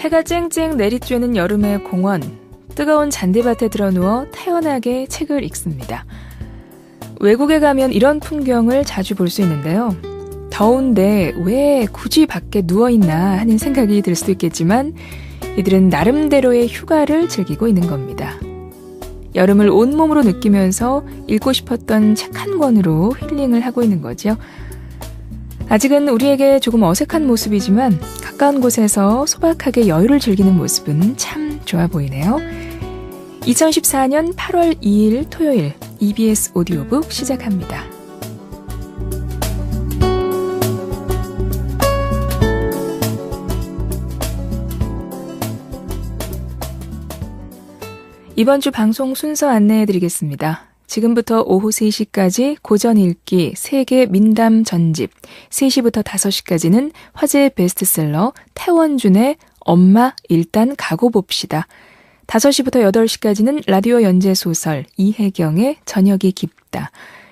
해가 쨍쨍 내리쬐는 여름의 공원, 뜨거운 잔디밭에 들어누워 태연하게 책을 읽습니다. 외국에 가면 이런 풍경을 자주 볼 수 있는데요. 더운데 왜 굳이 밖에 누워있나 하는 생각이 들 수도 있겠지만 이들은 나름대로의 휴가를 즐기고 있는 겁니다. 여름을 온몸으로 느끼면서 읽고 싶었던 책 한 권으로 힐링을 하고 있는 거죠. 아직은 우리에게 조금 어색한 모습이지만 가까운 곳에서 소박하게 여유를 즐기는 모습은 참 좋아 보이네요. 2014년 8월 2일 토요일 EBS 오디오북 시작합니다. 이번 주 방송 순서 안내해드리겠습니다. 지금부터 오후 3시까지 고전 읽기 3개 민담 전집, 3시부터 5시까지는 화제의 베스트셀러 태원준의 엄마 일단 가고 봅시다. 5시부터 8시까지는 라디오 연재소설 이혜경의 저녁이 깊다.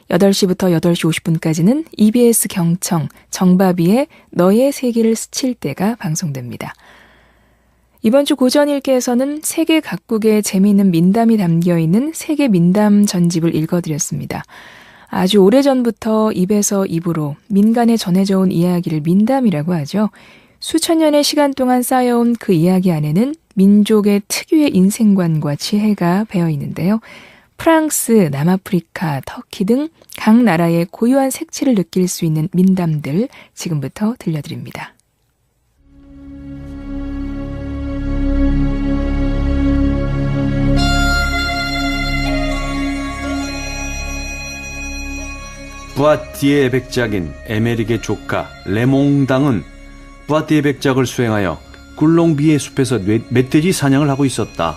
8시부터 8시 50분까지는 EBS 경청 정바비의 너의 세계를 스칠 때가 방송됩니다. 이번 주 고전 읽기에서는 세계 각국의 재미있는 민담이 담겨있는 세계 민담 전집을 읽어드렸습니다. 아주 오래전부터 입에서 입으로 민간에 전해져 온 이야기를 민담이라고 하죠. 수천 년의 시간 동안 쌓여온 그 이야기 안에는 민족의 특유의 인생관과 지혜가 배어 있는데요. 프랑스, 남아프리카, 터키 등 각 나라의 고유한 색채를 느낄 수 있는 민담들 지금부터 들려드립니다. 부아티의 백작인 에메릭의 조카 레몽당은 부아티의 백작을 수행하여 굴롱비의 숲에서 멧돼지 사냥을 하고 있었다.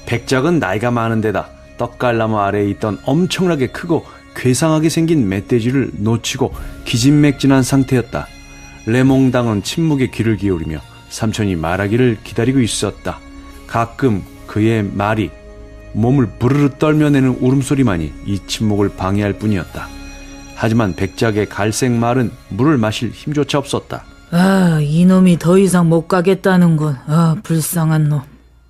백작은 나이가 많은 데다 떡갈나무 아래에 있던 엄청나게 크고 괴상하게 생긴 멧돼지를 놓치고 기진맥진한 상태였다. 레몽당은 침묵에 귀를 기울이며 삼촌이 말하기를 기다리고 있었다. 가끔 그의 말이 몸을 부르르 떨며내는 울음소리만이 이 침묵을 방해할 뿐이었다. 하지만 백작의 갈색 말은 물을 마실 힘조차 없었다. 아, 이놈이 더 이상 못 가겠다는군. 아, 불쌍한 놈.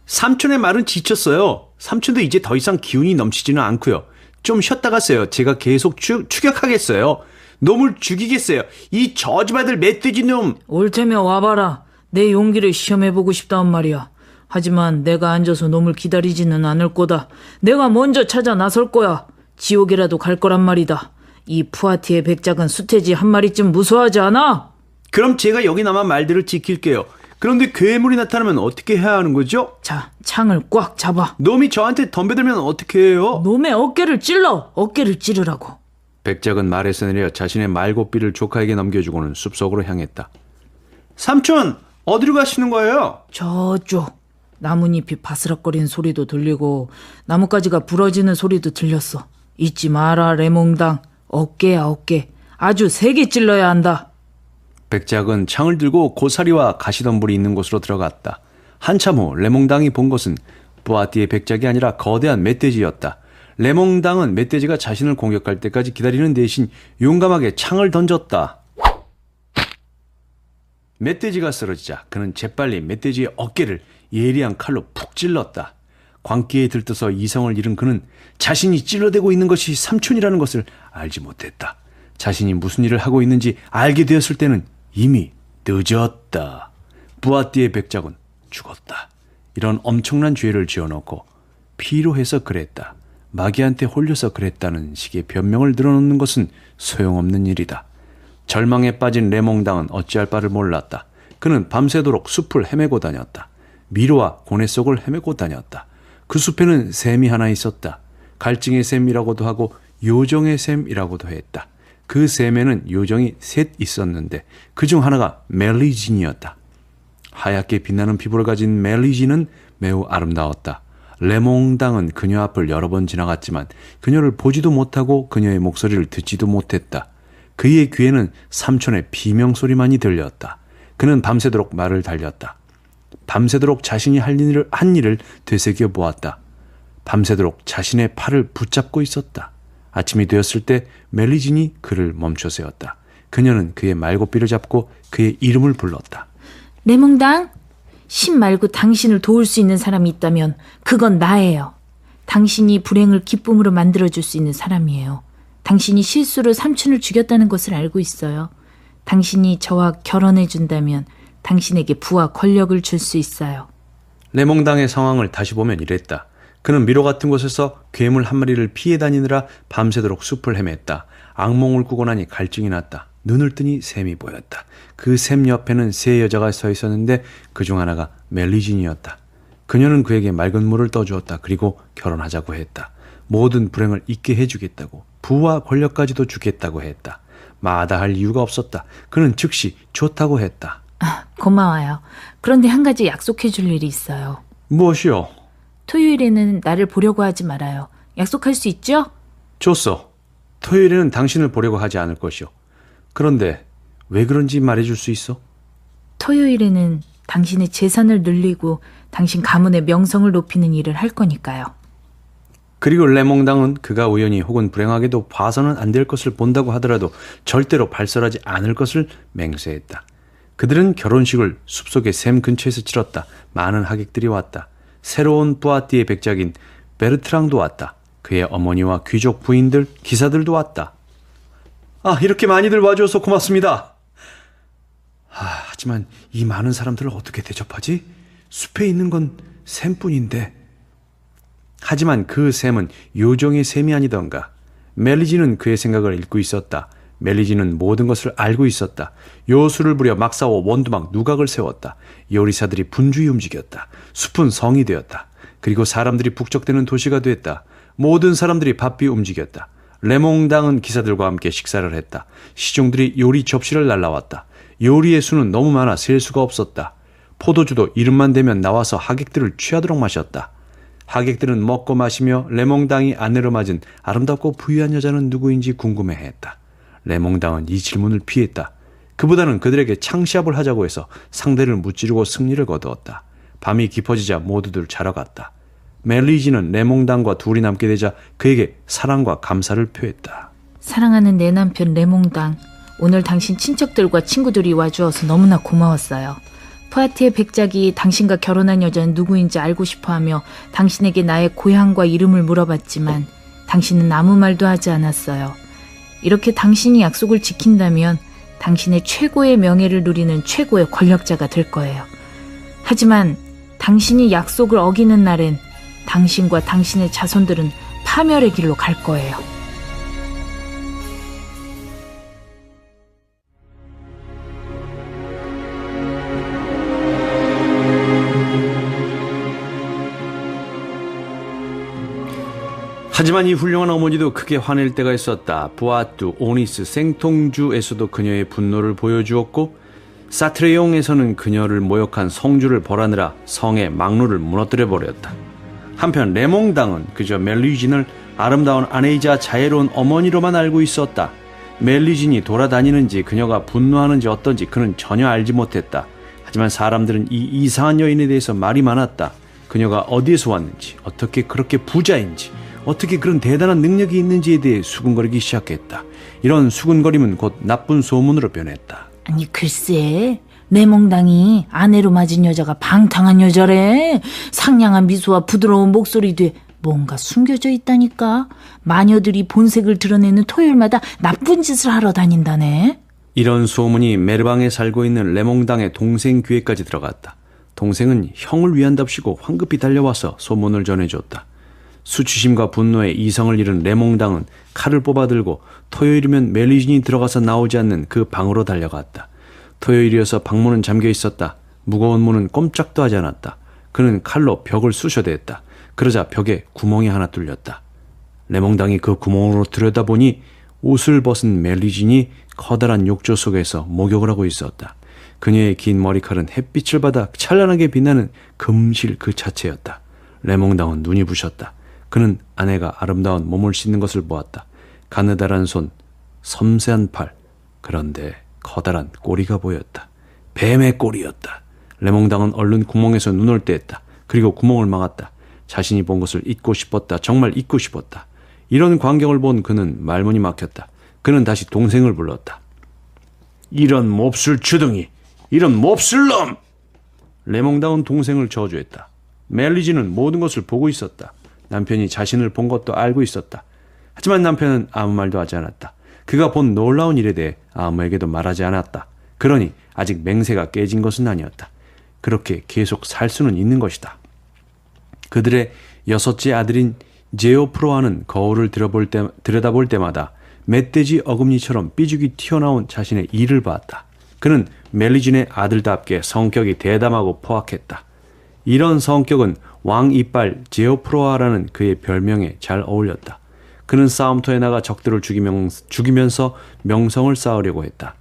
삼촌의 말은 지쳤어요. 삼촌도 이제 더 이상 기운이 넘치지는 않고요. 좀 쉬었다 가세요. 제가 계속 추격하겠어요. 놈을 죽이겠어요. 이 저주받을 멧돼지 놈. 올 테면 와봐라. 내 용기를 시험해보고 싶단 말이야. 하지만 내가 앉아서 놈을 기다리지는 않을 거다. 내가 먼저 찾아 나설 거야. 지옥이라도 갈 거란 말이다. 이 푸아티의 백작은 수태지 한 마리쯤 무서워하지 않아? 그럼 제가 여기나마 말들을 지킬게요. 그런데 괴물이 나타나면 어떻게 해야 하는 거죠? 자, 창을 꽉 잡아. 놈이 저한테 덤벼들면 어떻게 해요? 놈의 어깨를 찔러. 어깨를 찌르라고. 백작은 말에서 내려 자신의 말고삐를 조카에게 넘겨주고는 숲속으로 향했다. 삼촌, 어디로 가시는 거예요? 저쪽. 나뭇잎이 바스락거리는 소리도 들리고 나뭇가지가 부러지는 소리도 들렸어. 잊지 마라, 레몽당. 어깨야, 어깨. 아주 세게 찔러야 한다. 백작은 창을 들고 고사리와 가시덤불이 있는 곳으로 들어갔다. 한참 후 레몽당이 본 것은 부아티의 백작이 아니라 거대한 멧돼지였다. 레몽당은 멧돼지가 자신을 공격할 때까지 기다리는 대신 용감하게 창을 던졌다. 멧돼지가 쓰러지자 그는 재빨리 멧돼지의 어깨를 예리한 칼로 푹 찔렀다. 광기에 들떠서 이성을 잃은 그는 자신이 찔러대고 있는 것이 삼촌이라는 것을 알지 못했다. 자신이 무슨 일을 하고 있는지 알게 되었을 때는 이미 늦었다. 부아티의 백작은 죽었다. 이런 엄청난 죄를 지어놓고 피로해서 그랬다. 마귀한테 홀려서 그랬다는 식의 변명을 늘어놓는 것은 소용없는 일이다. 절망에 빠진 레몽당은 어찌할 바를 몰랐다. 그는 밤새도록 숲을 헤매고 다녔다. 미로와 고뇌 속을 헤매고 다녔다. 그 숲에는 샘이 하나 있었다. 갈증의 샘이라고도 하고 요정의 샘이라고도 했다. 그 샘에는 요정이 셋 있었는데 그중 하나가 멜리진이었다. 하얗게 빛나는 피부를 가진 멜리진은 매우 아름다웠다. 레몽당은 그녀 앞을 여러 번 지나갔지만 그녀를 보지도 못하고 그녀의 목소리를 듣지도 못했다. 그의 귀에는 삼촌의 비명소리만이 들렸다. 그는 밤새도록 말을 달렸다. 밤새도록 자신이 한 일을 되새겨 보았다. 밤새도록 자신의 팔을 붙잡고 있었다. 아침이 되었을 때 멜리진이 그를 멈춰 세웠다. 그녀는 그의 말고삐를 잡고 그의 이름을 불렀다. 레몽당, 신 말고 당신을 도울 수 있는 사람이 있다면 그건 나예요. 당신이 불행을 기쁨으로 만들어줄 수 있는 사람이에요. 당신이 실수로 삼촌을 죽였다는 것을 알고 있어요. 당신이 저와 결혼해준다면 당신에게 부와 권력을 줄 수 있어요. 레몽당의 상황을 다시 보면 이랬다. 그는 미로 같은 곳에서 괴물 한 마리를 피해 다니느라 밤새도록 숲을 헤맸다. 악몽을 꾸고 나니 갈증이 났다. 눈을 뜨니 샘이 보였다. 그 샘 옆에는 세 여자가 서 있었는데 그중 하나가 멜리진이었다. 그녀는 그에게 맑은 물을 떠주었다. 그리고 결혼하자고 했다. 모든 불행을 잊게 해주겠다고, 부와 권력까지도 주겠다고 했다. 마다할 이유가 없었다. 그는 즉시 좋다고 했다. 고마워요. 그런데 한 가지 약속해 줄 일이 있어요. 무엇이요? 토요일에는 나를 보려고 하지 말아요. 약속할 수 있죠? 좋소. 토요일에는 당신을 보려고 하지 않을 것이오. 그런데 왜 그런지 말해줄 수 있어? 토요일에는 당신의 재산을 늘리고 당신 가문의 명성을 높이는 일을 할 거니까요. 그리고 레몽당은 그가 우연히 혹은 불행하게도 봐서는 안 될 것을 본다고 하더라도 절대로 발설하지 않을 것을 맹세했다. 그들은 결혼식을 숲속의 샘 근처에서 치렀다. 많은 하객들이 왔다. 새로운 뿌아띠의 백작인 베르트랑도 왔다. 그의 어머니와 귀족 부인들, 기사들도 왔다. 이렇게 많이들 와주어서 고맙습니다. 하지만 이 많은 사람들을 어떻게 대접하지? 숲에 있는 건 샘뿐인데. 하지만 그 샘은 요정의 샘이 아니던가. 멜리지는 그의 생각을 읽고 있었다. 멜리지는 모든 것을 알고 있었다. 요술을 부려 막 싸워 원두막 누각을 세웠다. 요리사들이 분주히 움직였다. 숲은 성이 되었다. 그리고 사람들이 북적대는 도시가 됐다. 모든 사람들이 바삐 움직였다. 레몽당은 기사들과 함께 식사를 했다. 시종들이 요리 접시를 날라왔다. 요리의 수는 너무 많아 셀 수가 없었다. 포도주도 이름만 되면 나와서 하객들을 취하도록 마셨다. 하객들은 먹고 마시며 레몽당이 아내로 맞은 아름답고 부유한 여자는 누구인지 궁금해했다. 레몽당은 이 질문을 피했다. 그보다는 그들에게 창시합을 하자고 해서 상대를 무찌르고 승리를 거두었다. 밤이 깊어지자 모두들 자러 갔다. 멜리지는 레몽당과 둘이 남게 되자 그에게 사랑과 감사를 표했다. 사랑하는 내 남편 레몽당, 오늘 당신 친척들과 친구들이 와주어서 너무나 고마웠어요. 푸아티의 백작이 당신과 결혼한 여자는 누구인지 알고 싶어하며 당신에게 나의 고향과 이름을 물어봤지만 당신은 아무 말도 하지 않았어요. 이렇게 당신이 약속을 지킨다면 당신의 최고의 명예를 누리는 최고의 권력자가 될 거예요. 하지만 당신이 약속을 어기는 날엔 당신과 당신의 자손들은 파멸의 길로 갈 거예요. 하지만 이 훌륭한 어머니도 크게 화낼 때가 있었다. 부아뚜, 오니스, 생통주에서도 그녀의 분노를 보여주었고 사트레용에서는 그녀를 모욕한 성주를 벌하느라 성의 망루를 무너뜨려버렸다. 한편 레몽당은 그저 멜리진을 아름다운 아내이자 자애로운 어머니로만 알고 있었다. 멜리진이 돌아다니는지 그녀가 분노하는지 어떤지 그는 전혀 알지 못했다. 하지만 사람들은 이 이상한 여인에 대해서 말이 많았다. 그녀가 어디에서 왔는지, 어떻게 그렇게 부자인지, 어떻게 그런 대단한 능력이 있는지에 대해 수군거리기 시작했다. 이런 수군거림은 곧 나쁜 소문으로 변했다. 아니 글쎄, 레몽당이 아내로 맞은 여자가 방탕한 여자래. 상냥한 미소와 부드러운 목소리 뒤에 뭔가 숨겨져 있다니까. 마녀들이 본색을 드러내는 토요일마다 나쁜 짓을 하러 다닌다네. 이런 소문이 메르방에 살고 있는 레몽당의 동생 귀에까지 들어갔다. 동생은 형을 위한답시고 황급히 달려와서 소문을 전해줬다. 수치심과 분노에 이성을 잃은 레몽당은 칼을 뽑아들고 토요일이면 멜리진이 들어가서 나오지 않는 그 방으로 달려갔다. 토요일이어서 방문은 잠겨 있었다. 무거운 문은 꼼짝도 하지 않았다. 그는 칼로 벽을 쑤셔댔다. 그러자 벽에 구멍이 하나 뚫렸다. 레몽당이 그 구멍으로 들여다보니 옷을 벗은 멜리진이 커다란 욕조 속에서 목욕을 하고 있었다. 그녀의 긴 머리칼은 햇빛을 받아 찬란하게 빛나는 금실 그 자체였다. 레몽당은 눈이 부셨다. 그는 아내가 아름다운 몸을 씻는 것을 보았다. 가느다란 손, 섬세한 팔, 그런데 커다란 꼬리가 보였다. 뱀의 꼬리였다. 레몽당은 얼른 구멍에서 눈을 떼었다. 그리고 구멍을 막았다. 자신이 본 것을 잊고 싶었다. 정말 잊고 싶었다. 이런 광경을 본 그는 말문이 막혔다. 그는 다시 동생을 불렀다. 이런 몹쓸 주둥이, 이런 몹쓸 놈! 레몽당은 동생을 저주했다. 멜리지는 모든 것을 보고 있었다. 남편이 자신을 본 것도 알고 있었다. 하지만 남편은 아무 말도 하지 않았다. 그가 본 놀라운 일에 대해 아무에게도 말하지 않았다. 그러니 아직 맹세가 깨진 것은 아니었다. 그렇게 계속 살 수는 있는 것이다. 그들의 여섯째 아들인 제오프로아는 거울을 들여다볼 때마다 멧돼지 어금니처럼 삐죽이 튀어나온 자신의 이를 봤다. 그는 멜리진의 아들답게 성격이 대담하고 포악했다. 이런 성격은 왕 이빨 제오프로아라는 그의 별명에 잘 어울렸다. 그는 싸움터에 나가 적들을 죽이면서 명성을 쌓으려고 했다.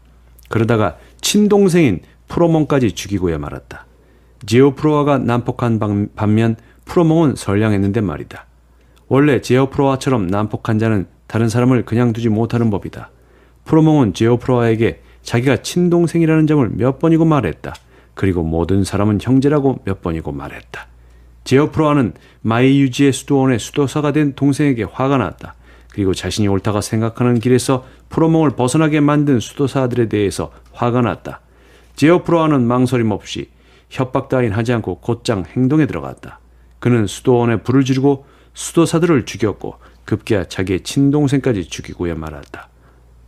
그러다가 친동생인 프로몽까지 죽이고야 말았다. 제오프로아가 난폭한 반면 프로몽은 선량했는데 말이다. 원래 제오프로아처럼 난폭한 자는 다른 사람을 그냥 두지 못하는 법이다. 프로몽은 제오프로아에게 자기가 친동생이라는 점을 몇 번이고 말했다. 그리고 모든 사람은 형제라고 몇 번이고 말했다. 제오프로아는 마이유지의 수도원의 수도사가 된 동생에게 화가 났다. 그리고 자신이 옳다고 생각하는 길에서 프로몽을 벗어나게 만든 수도사들에 대해서 화가 났다. 제오프로아는 망설임 없이 협박 따윈 하지 않고 곧장 행동에 들어갔다. 그는 수도원에 불을 지르고 수도사들을 죽였고 급기야 자기의 친동생까지 죽이고야 말았다.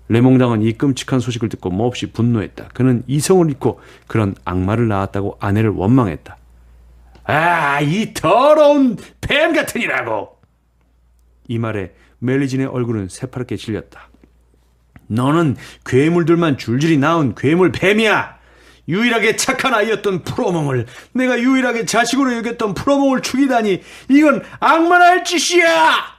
레몽당은 이 끔찍한 소식을 듣고 몹시 분노했다. 그는 이성을 잃고 그런 악마를 낳았다고 아내를 원망했다. 아, 이 더러운 뱀 같으니라고! 이 말에 멜리진의 얼굴은 새파랗게 질렸다. 너는 괴물들만 줄줄이 낳은 괴물 뱀이야! 유일하게 착한 아이였던 프로몽을, 내가 유일하게 자식으로 여겼던 프로몽을 죽이다니, 이건 악마나 할 짓이야!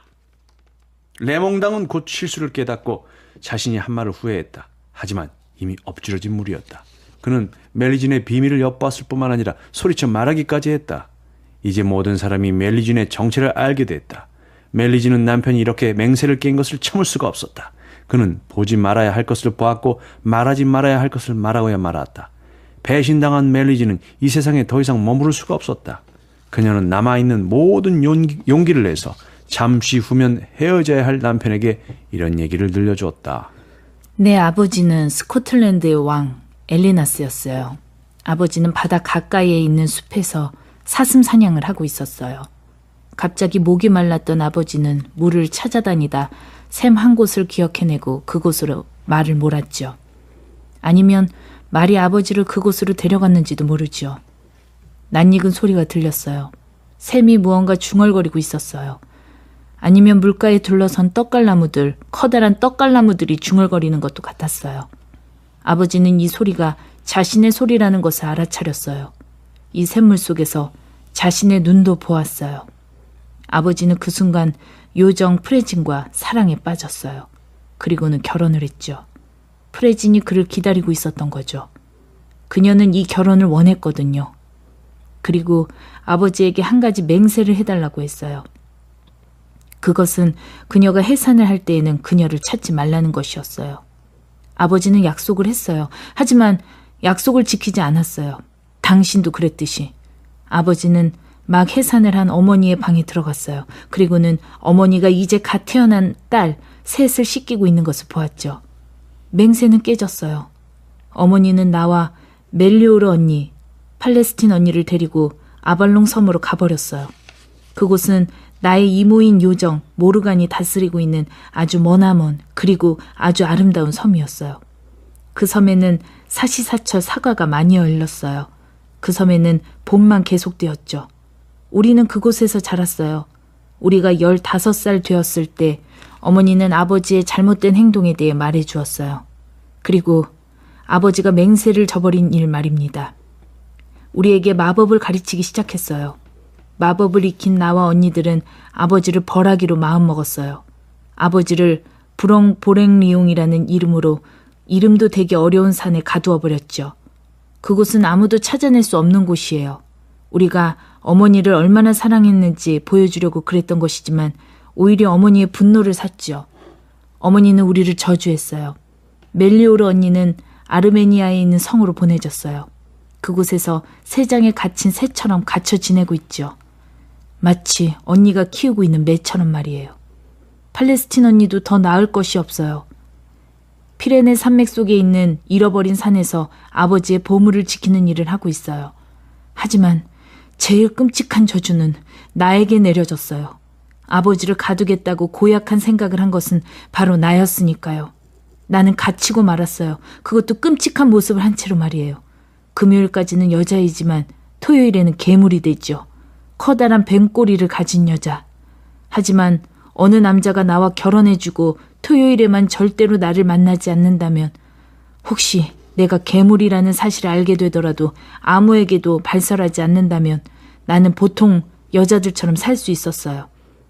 레몽당은 곧 실수를 깨닫고 자신이 한 말을 후회했다. 하지만 이미 엎질러진 물이었다. 그는 멜리진의 비밀을 엿봤을 뿐만 아니라 소리쳐 말하기까지 했다. 이제 모든 사람이 멜리진의 정체를 알게 됐다. 멜리진은 남편이 이렇게 맹세를 깬 것을 참을 수가 없었다. 그는 보지 말아야 할 것을 보았고 말하지 말아야 할 것을 말하고야 말았다. 배신당한 멜리진은 이 세상에 더 이상 머무를 수가 없었다. 그녀는 남아있는 모든 용기를 내서 잠시 후면 헤어져야 할 남편에게 이런 얘기를 들려주었다. 내 아버지는 스코틀랜드의 왕 엘리나스였어요. 아버지는 바다 가까이에 있는 숲에서 사슴 사냥을 하고 있었어요. 갑자기 목이 말랐던 아버지는 물을 찾아다니다 샘 한 곳을 기억해내고 그곳으로 말을 몰았죠. 아니면 말이 아버지를 그곳으로 데려갔는지도 모르죠. 낯익은 소리가 들렸어요. 샘이 무언가 중얼거리고 있었어요. 아니면 물가에 둘러선 떡갈나무들, 커다란 떡갈나무들이 중얼거리는 것도 같았어요. 아버지는 이 소리가 자신의 소리라는 것을 알아차렸어요. 이 샘물 속에서 자신의 눈도 보았어요. 아버지는 그 순간 요정 프레진과 사랑에 빠졌어요. 그리고는 결혼을 했죠. 프레진이 그를 기다리고 있었던 거죠. 그녀는 이 결혼을 원했거든요. 그리고 아버지에게 한 가지 맹세를 해달라고 했어요. 그것은 그녀가 해산을 할 때에는 그녀를 찾지 말라는 것이었어요. 아버지는 약속을 했어요. 하지만 약속을 지키지 않았어요. 당신도 그랬듯이. 아버지는 막 해산을 한 어머니의 방에 들어갔어요. 그리고는 어머니가 이제 갓 태어난 딸 셋을 씻기고 있는 것을 보았죠. 맹세는 깨졌어요. 어머니는 나와 멜리오르 언니, 팔레스틴 언니를 데리고 아발롱 섬으로 가버렸어요. 그곳은 나의 이모인 요정 모르간이 다스리고 있는 아주 머나먼 그리고 아주 아름다운 섬이었어요. 그 섬에는 사시사철 사과가 많이 열렸어요. 그 섬에는 봄만 계속되었죠. 우리는 그곳에서 자랐어요. 우리가 15살 되었을 때 어머니는 아버지의 잘못된 행동에 대해 말해주었어요. 그리고 아버지가 맹세를 저버린 일 말입니다. 우리에게 마법을 가르치기 시작했어요. 마법을 익힌 나와 언니들은 아버지를 벌하기로 마음먹었어요. 아버지를 부렁보랭리용이라는 이름으로 이름도 되게 어려운 산에 가두어 버렸죠. 그곳은 아무도 찾아낼 수 없는 곳이에요. 우리가 어머니를 얼마나 사랑했는지 보여주려고 그랬던 것이지만 오히려 어머니의 분노를 샀죠. 어머니는 우리를 저주했어요. 멜리오르 언니는 아르메니아에 있는 성으로 보내졌어요. 그곳에서 새장에 갇힌 새처럼 갇혀 지내고 있죠. 마치 언니가 키우고 있는 매처럼 말이에요. 팔레스틴 언니도 더 나을 것이 없어요. 피레네 산맥 속에 있는 잃어버린 산에서 아버지의 보물을 지키는 일을 하고 있어요. 하지만 제일 끔찍한 저주는 나에게 내려졌어요. 아버지를 가두겠다고 고약한 생각을 한 것은 바로 나였으니까요. 나는 갇히고 말았어요. 그것도 끔찍한 모습을 한 채로 말이에요. 금요일까지는 여자이지만 토요일에는 괴물이 되죠. 커다란 뱀꼬리를 가진 여자. 하지만 어느 남자가 나와 결혼해주고 토요일에만 절대로 나를 만나지 않는다면, 혹시 내가 괴물이라는 사실을 알게 되더라도 아무에게도 발설하지 않는다면 나는 보통 여자들처럼 살 수 있었어요.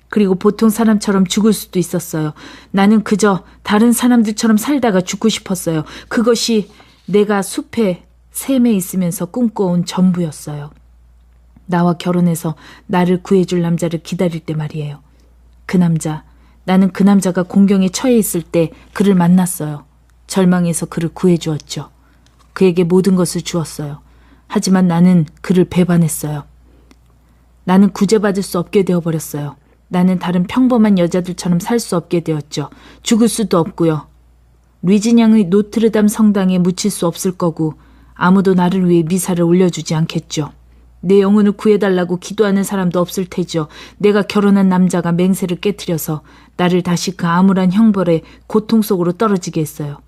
그리고 보통 사람처럼 죽을 수도 있었어요. 나는 그저 다른 사람들처럼 살다가 죽고 싶었어요. 그것이 내가 숲에 샘에 있으면서 꿈꿔온 전부였어요. 나와 결혼해서 나를 구해줄 남자를 기다릴 때 말이에요. 나는 그 남자가 공경에 처해 있을 때 그를 만났어요. 절망에서 그를 구해주었죠. 그에게 모든 것을 주었어요. 하지만 나는 그를 배반했어요. 나는 구제받을 수 없게 되어버렸어요. 나는 다른 평범한 여자들처럼 살 수 없게 되었죠. 죽을 수도 없고요. 리진양의 노트르담 성당에 묻힐 수 없을 거고 아무도 나를 위해 미사를 올려주지 않겠죠. 내 영혼을 구해달라고 기도하는 사람도 없을 테죠. 내가 결혼한 남자가 맹세를 깨트려서 나를 다시 그 암울한 형벌의 고통 속으로 떨어지게 했어요.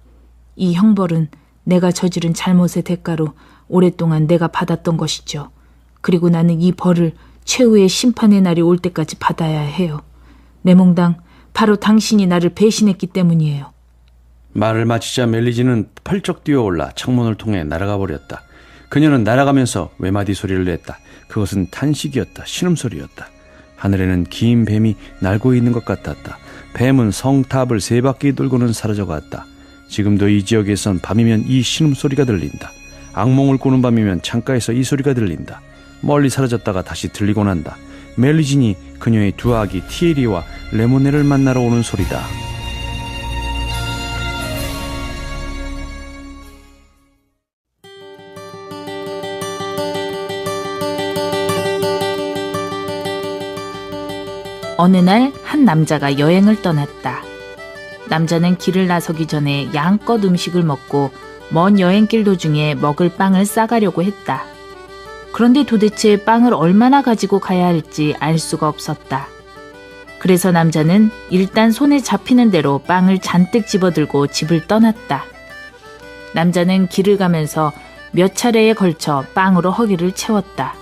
이 형벌은 내가 저지른 잘못의 대가로 오랫동안 내가 받았던 것이죠. 그리고 나는 이 벌을 최후의 심판의 날이 올 때까지 받아야 해요. 내몽당 바로 당신이 나를 배신했기 때문이에요. 말을 마치자 멜리지는 펄쩍 뛰어올라 창문을 통해 날아가 버렸다. 그녀는 날아가면서 외마디 소리를 냈다. 그것은 탄식이었다. 신음소리였다. 하늘에는 긴 뱀이 날고 있는 것 같았다. 뱀은 성탑을 3바퀴 돌고는 사라져갔다. 지금도 이 지역에선 밤이면 이 신음소리가 들린다. 악몽을 꾸는 밤이면 창가에서 이 소리가 들린다. 멀리 사라졌다가 다시 들리곤 한다. 멜리진이 그녀의 두 아기 티에리와 레모네를 만나러 오는 소리다. 어느 날 한 남자가 여행을 떠났다. 남자는 길을 나서기 전에 양껏 음식을 먹고 먼 여행길 도중에 먹을 빵을 싸가려고 했다. 그런데 도대체 빵을 얼마나 가지고 가야 할지 알 수가 없었다. 그래서 남자는 일단 손에 잡히는 대로 빵을 잔뜩 집어들고 집을 떠났다. 남자는 길을 가면서 몇 차례에 걸쳐 빵으로 허기를 채웠다.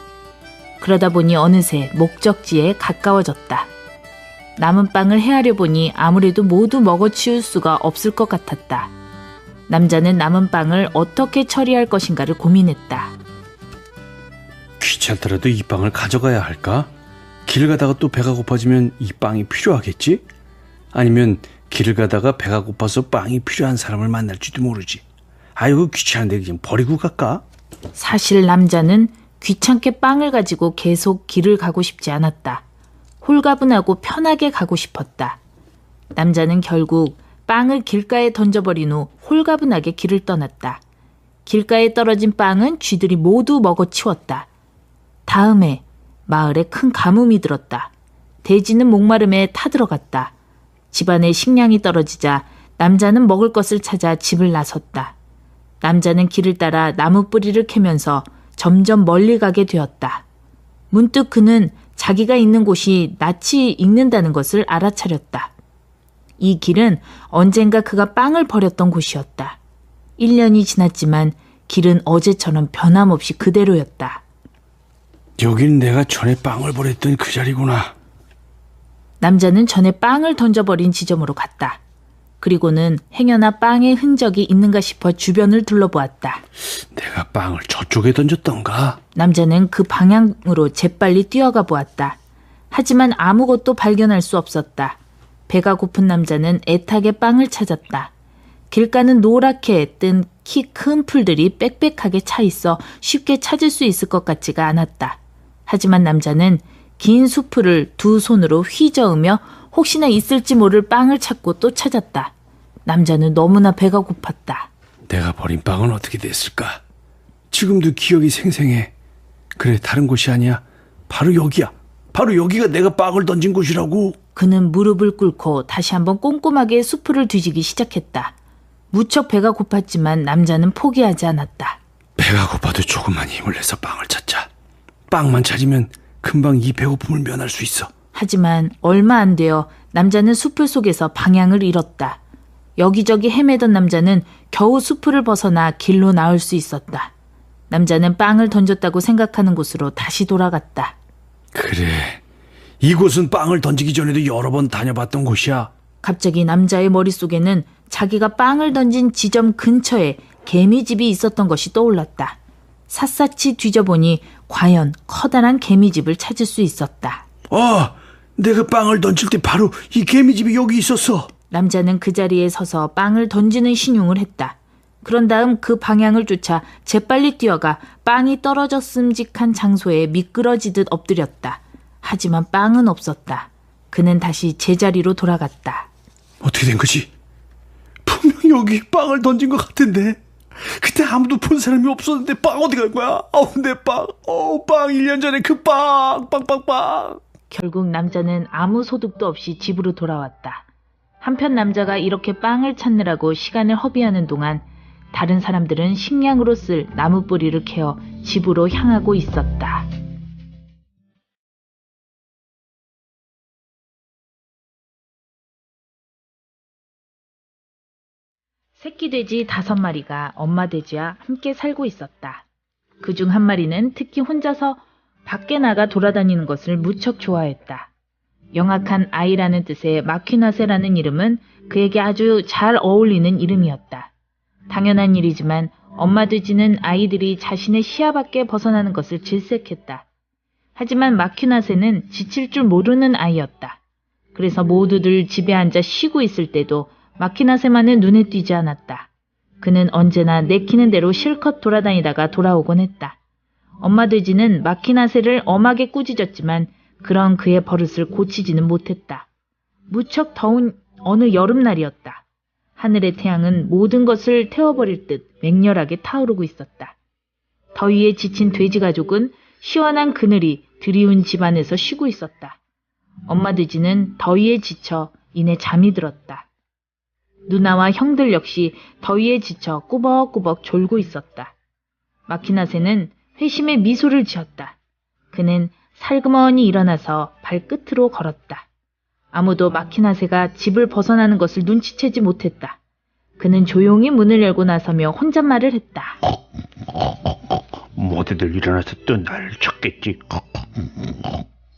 그러다 보니 어느새 목적지에 가까워졌다. 남은 빵을 헤아려 보니 아무래도 모두 먹어치울 수가 없을 것 같았다. 남자는 남은 빵을 어떻게 처리할 것인가를 고민했다. 귀찮더라도 이 빵을 가져가야 할까? 길을 가다가 또 배가 고파지면 이 빵이 필요하겠지? 아니면 길을 가다가 배가 고파서 빵이 필요한 사람을 만날지도 모르지. 아이고 귀찮은데 그냥 버리고 갈까? 사실 남자는 귀찮게 빵을 가지고 계속 길을 가고 싶지 않았다. 홀가분하고 편하게 가고 싶었다. 남자는 결국 빵을 길가에 던져버린 후 홀가분하게 길을 떠났다. 길가에 떨어진 빵은 쥐들이 모두 먹어치웠다. 다음에 마을에 큰 가뭄이 들었다. 돼지는 목마름에 타들어갔다. 집안에 식량이 떨어지자 남자는 먹을 것을 찾아 집을 나섰다. 남자는 길을 따라 나무 뿌리를 캐면서 점점 멀리 가게 되었다. 문득 그는 자기가 있는 곳이 낯이 익는다는 것을 알아차렸다. 이 길은 언젠가 그가 빵을 버렸던 곳이었다. 1년이 지났지만 길은 어제처럼 변함없이 그대로였다. 여긴 내가 전에 빵을 버렸던 그 자리구나. 남자는 전에 빵을 던져버린 지점으로 갔다. 그리고는 행여나 빵의 흔적이 있는가 싶어 주변을 둘러보았다. 내가 빵을 저쪽에 던졌던가? 남자는 그 방향으로 재빨리 뛰어가 보았다. 하지만 아무것도 발견할 수 없었다. 배가 고픈 남자는 애타게 빵을 찾았다. 길가는 노랗게 뜬 키 큰 풀들이 빽빽하게 차 있어 쉽게 찾을 수 있을 것 같지가 않았다. 하지만 남자는 긴 수풀을 두 손으로 휘저으며 혹시나 있을지 모를 빵을 찾고 또 찾았다. 남자는 너무나 배가 고팠다. 내가 버린 빵은 어떻게 됐을까? 지금도 기억이 생생해. 그래, 다른 곳이 아니야. 바로 여기야. 바로 여기가 내가 빵을 던진 곳이라고. 그는 무릎을 꿇고 다시 한번 꼼꼼하게 수풀을 뒤지기 시작했다. 무척 배가 고팠지만 남자는 포기하지 않았다. 배가 고파도 조금만 힘을 내서 빵을 찾자. 빵만 찾으면 금방 이 배고픔을 면할 수 있어. 하지만 얼마 안 되어 남자는 숲을 속에서 방향을 잃었다. 여기저기 헤매던 남자는 겨우 숲을 벗어나 길로 나올 수 있었다. 남자는 빵을 던졌다고 생각하는 곳으로 다시 돌아갔다. 그래, 이곳은 빵을 던지기 전에도 여러 번 다녀봤던 곳이야. 갑자기 남자의 머릿속에는 자기가 빵을 던진 지점 근처에 개미집이 있었던 것이 떠올랐다. 샅샅이 뒤져보니 과연 커다란 개미집을 찾을 수 있었다. 내가 빵을 던질 때 바로 이 개미집이 여기 있었어. 남자는 그 자리에 서서 빵을 던지는 신용을 했다. 그런 다음 그 방향을 쫓아 재빨리 뛰어가 빵이 떨어졌음직한 장소에 미끄러지듯 엎드렸다. 하지만 빵은 없었다. 그는 다시 제자리로 돌아갔다. 어떻게 된 거지? 분명 여기 빵을 던진 것 같은데. 그때 아무도 본 사람이 없었는데 빵 어디 간 거야? 내 빵. 빵 1년 전에 그 빵. 결국 남자는 아무 소득도 없이 집으로 돌아왔다. 한편 남자가 이렇게 빵을 찾느라고 시간을 허비하는 동안 다른 사람들은 식량으로 쓸 나무 뿌리를 캐어 집으로 향하고 있었다. 새끼 돼지 5마리가 엄마 돼지와 함께 살고 있었다. 그중 한 마리는 특히 혼자서 밖에 나가 돌아다니는 것을 무척 좋아했다. 영악한 아이라는 뜻의 마퀴나세라는 이름은 그에게 아주 잘 어울리는 이름이었다. 당연한 일이지만 엄마 돼지는 아이들이 자신의 시야 밖에 벗어나는 것을 질색했다. 하지만 마퀴나세는 지칠 줄 모르는 아이였다. 그래서 모두들 집에 앉아 쉬고 있을 때도 마퀴나세만은 눈에 띄지 않았다. 그는 언제나 내키는 대로 실컷 돌아다니다가 돌아오곤 했다. 엄마 돼지는 마퀴나세를 엄하게 꾸짖었지만 그런 그의 버릇을 고치지는 못했다. 무척 더운 어느 여름날이었다. 하늘의 태양은 모든 것을 태워버릴 듯 맹렬하게 타오르고 있었다. 더위에 지친 돼지 가족은 시원한 그늘이 드리운 집 안에서 쉬고 있었다. 엄마 돼지는 더위에 지쳐 이내 잠이 들었다. 누나와 형들 역시 더위에 지쳐 꾸벅꾸벅 졸고 있었다. 마퀴나세는 회심의 미소를 지었다. 그는 살그머니 일어나서 발끝으로 걸었다. 아무도 마퀴나세가 집을 벗어나는 것을 눈치채지 못했다. 그는 조용히 문을 열고 나서며 혼잣말을 했다. 모두들 일어나서 또 나를 찾겠지.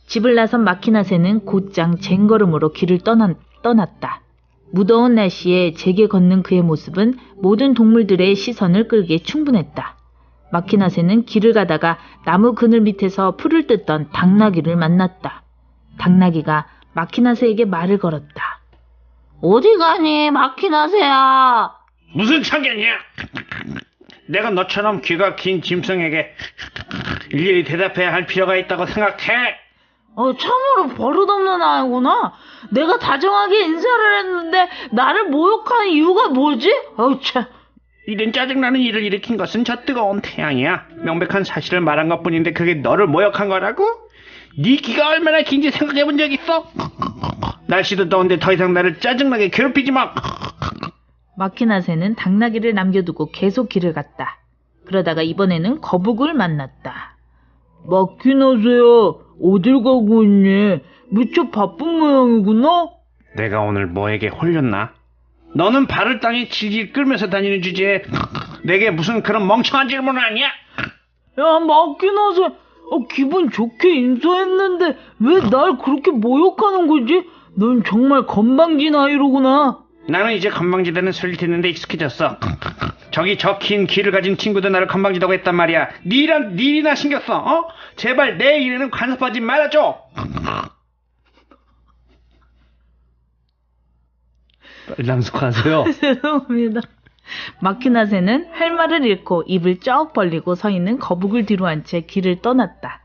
집을 나선 마퀴나세는 곧장 쟁걸음으로 길을 떠났다. 무더운 날씨에 제게 걷는 그의 모습은 모든 동물들의 시선을 끌기에 충분했다. 마퀴나세는 길을 가다가 나무 그늘 밑에서 풀을 뜯던 당나귀를 만났다. 당나귀가 마퀴나세에게 말을 걸었다. 어디 가니, 마퀴나세야? 무슨 참견이야? 내가 너처럼 귀가 긴 짐승에게 일일이 대답해야 할 필요가 있다고 생각해? 참으로 버릇없는 아이구나. 내가 다정하게 인사를 했는데 나를 모욕하는 이유가 뭐지? 참. 이런 짜증나는 일을 일으킨 것은 저 뜨거운 태양이야. 명백한 사실을 말한 것뿐인데 그게 너를 모욕한 거라고? 네 귀가 얼마나 긴지 생각해본 적 있어? 날씨도 더운데 더 이상 나를 짜증나게 괴롭히지 마. 마퀴나세는 당나귀를 남겨두고 계속 길을 갔다. 그러다가 이번에는 거북을 만났다. 마퀴나세야, 어딜 가고 있니? 무척 바쁜 모양이구나? 내가 오늘 뭐에게 홀렸나? 너는 발을 땅에 질질 끌면서 다니는 주제에 내게 무슨 그런 멍청한 질문을 하냐? 야, 마퀴나세, 기분 좋게 인사했는데 왜 날 그렇게 모욕하는 거지? 넌 정말 건방진 아이로구나. 나는 이제 건방지다는 소리를 듣는데 익숙해졌어. 저기 저 긴 귀를 가진 친구도 나를 건방지다고 했단 말이야. 네 일이나 신경 써. 제발 내 일에는 간섭하지 말아줘. 낭속하세요. 죄송합니다. 마퀴나세는 할 말을 잃고 입을 쩍 벌리고 서 있는 거북을 뒤로 한 채 길을 떠났다.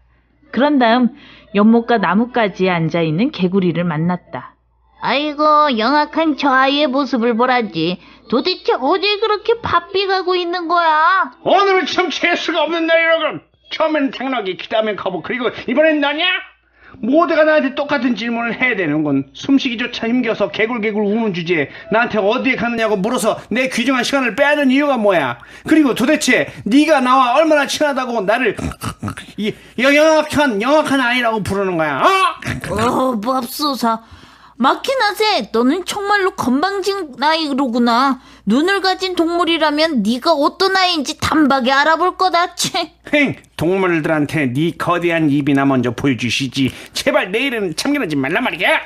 그런 다음 연못가 나뭇가지에 앉아있는 개구리를 만났다. 아이고, 영악한 저 아이의 모습을 보라지. 도대체 어디 그렇게 바삐 가고 있는 거야? 오늘은 참 재수가 없는 날이라고. 처음엔 당나귀, 그 다음엔 거북, 그리고 이번엔 너냐? 모두가 나한테 똑같은 질문을 해야 되는군. 숨쉬기조차 힘겨서 개굴개굴 우는 주제에 나한테 어디에 가느냐고 물어서 내 귀중한 시간을 빼앗는 이유가 뭐야? 그리고 도대체 네가 나와 얼마나 친하다고 나를 영악한 아이라고 부르는 거야? 맙소사. 마키나세, 너는 정말로 건방진 아이로구나. 눈을 가진 동물이라면 네가 어떤 아이인지 단박에 알아볼 거다. 동물들한테 네 거대한 입이나 먼저 보여주시지. 제발 내일은 참견하지 말란 말이야.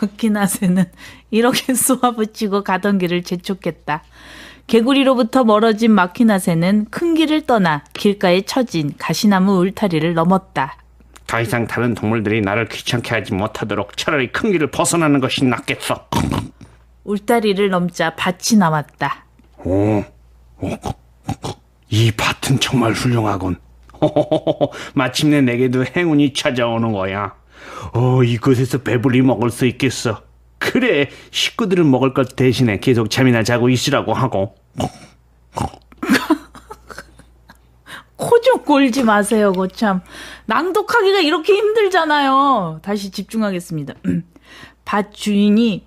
마키나세는 이렇게 쏘아붙이고 가던 길을 재촉했다. 개구리로부터 멀어진 마키나세는 큰 길을 떠나 길가에 처진 가시나무 울타리를 넘었다. 더 이상 다른 동물들이 나를 귀찮게 하지 못하도록 차라리 큰 길을 벗어나는 것이 낫겠어. 울타리를 넘자 밭이 나왔다. 이 밭은 정말 훌륭하군. 마침내 내게도 행운이 찾아오는 거야. 이곳에서 배불리 먹을 수 있겠어. 그래, 식구들은 먹을 것 대신에 계속 잠이나 자고 있으라고 하고. 코 좀 골지 마세요, 거참. 낭독하기가 이렇게 힘들잖아요. 다시 집중하겠습니다. 밭 주인이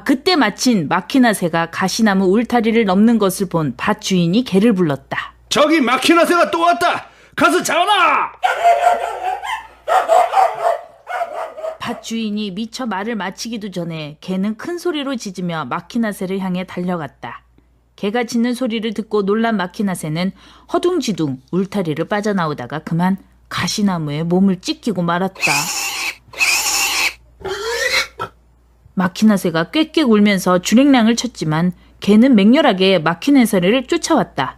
그때 마침 마키나새가 가시나무 울타리를 넘는 것을 본 밭 주인이 개를 불렀다. 저기 마키나새가 또 왔다. 가서 잡아라. 밭 주인이 미처 말을 마치기도 전에 개는 큰 소리로 짖으며 마키나새를 향해 달려갔다. 개가 짖는 소리를 듣고 놀란 마키나새는 허둥지둥 울타리를 빠져나오다가 그만 가시나무에 몸을 찢기고 말았다. 마키나새가 꽥꽥 울면서 주랭랑을 쳤지만 개는 맹렬하게 마키나새를 쫓아왔다.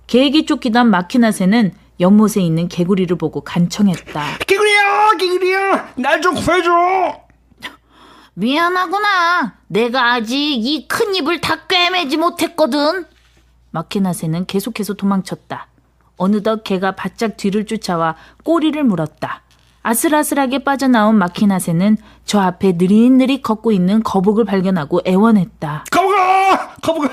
개에게 쫓기던 마키나새는 연못에 있는 개구리를 보고 간청했다. 개구리야, 날 좀 구해줘. 미안하구나. 내가 아직 이 큰 입을 다 꿰매지 못했거든. 마키나새는 계속해서 도망쳤다. 어느덧 개가 바짝 뒤를 쫓아와 꼬리를 물었다. 아슬아슬하게 빠져나온 마키나새는 저 앞에 느릿느릿 걷고 있는 거북을 발견하고 애원했다. 거북아,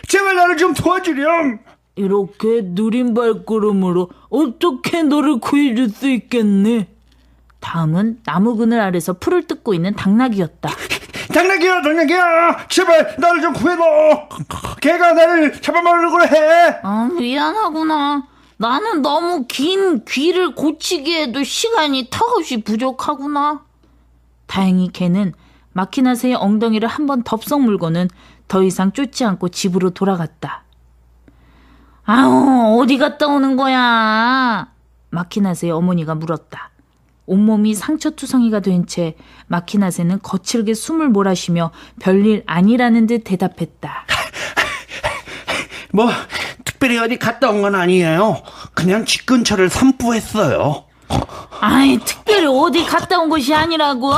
제발 나를 좀 도와주렴. 이렇게 느린 발걸음으로 어떻게 너를 구해줄 수 있겠니? 다음은 나무 그늘 아래서 풀을 뜯고 있는 당나귀였다. 당나귀야, 제발 나를 좀 구해줘. 개가 나를 잡아먹으려고 해. 미안하구나. 나는 너무 긴 귀를 고치기에도 시간이 턱없이 부족하구나. 다행히 개는 마키나새의 엉덩이를 한번 덥석 물고는 더 이상 쫓지 않고 집으로 돌아갔다. 어디 갔다 오는 거야? 마키나새의 어머니가 물었다. 온몸이 상처투성이가 된 채 마키나새는 거칠게 숨을 몰아쉬며 별일 아니라는 듯 대답했다. 뭐 특별히 어디 갔다 온 건 아니에요. 그냥 집 근처를 산부했어요. 특별히 어디 갔다 온 것이 아니라고?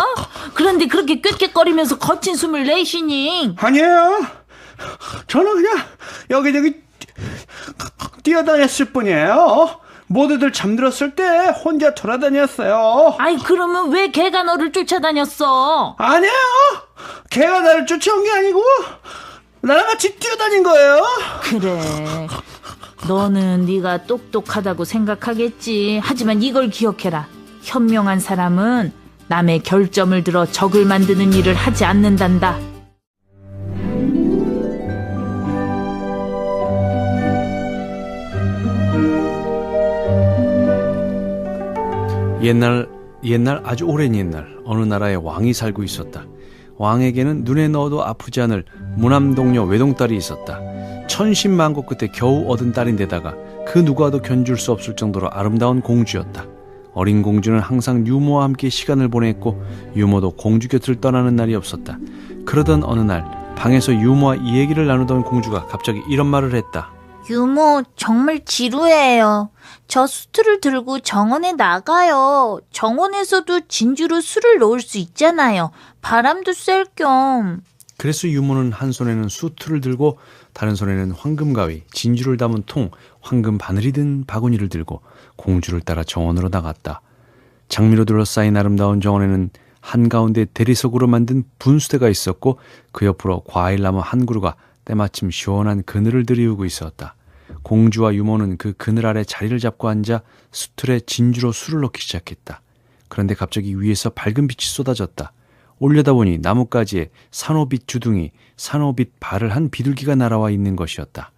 그런데 그렇게 꾀꾀거리면서 거친 숨을 내쉬니? 아니에요. 저는 그냥 여기저기 뛰어다녔을 뿐이에요. 모두들 잠들었을 때 혼자 돌아다녔어요. 그러면 왜 개가 너를 쫓아다녔어? 아니에요. 개가 나를 쫓아온 게 아니고 나랑 같이 뛰어다닌 거예요. 그래, 너는 네가 똑똑하다고 생각하겠지. 하지만 이걸 기억해라. 현명한 사람은 남의 결점을 들어 적을 만드는 일을 하지 않는단다. 옛날 아주 오랜 옛날 어느 나라에 왕이 살고 있었다. 왕에게는 눈에 넣어도 아프지 않을 무남동녀 외동딸이 있었다. 천신만고 끝에 겨우 얻은 딸인데다가 그 누구와도 견줄 수 없을 정도로 아름다운 공주였다. 어린 공주는 항상 유모와 함께 시간을 보냈고 유모도 공주 곁을 떠나는 날이 없었다. 그러던 어느 날 방에서 유모와 이 얘기를 나누던 공주가 갑자기 이런 말을 했다. 유모, 정말 지루해요. 저 수트를 들고 정원에 나가요. 정원에서도 진주로 술을 놓을 수 있잖아요. 바람도 쐴 겸. 그래서 유모는 한 손에는 수트를 들고 다른 손에는 황금가위, 진주를 담은 통, 황금 바늘이 든 바구니를 들고 공주를 따라 정원으로 나갔다. 장미로 둘러싸인 아름다운 정원에는 한가운데 대리석으로 만든 분수대가 있었고 그 옆으로 과일나무 한 그루가 때마침 시원한 그늘을 들이우고 있었다. 공주와 유모는 그 그늘 아래 자리를 잡고 앉아 수틀에 진주로 술을 넣기 시작했다. 그런데 갑자기 위에서 밝은 빛이 쏟아졌다. 올려다보니 나뭇가지에 산호빛 주둥이, 산호빛 발을 한 비둘기가 날아와 있는 것이었다.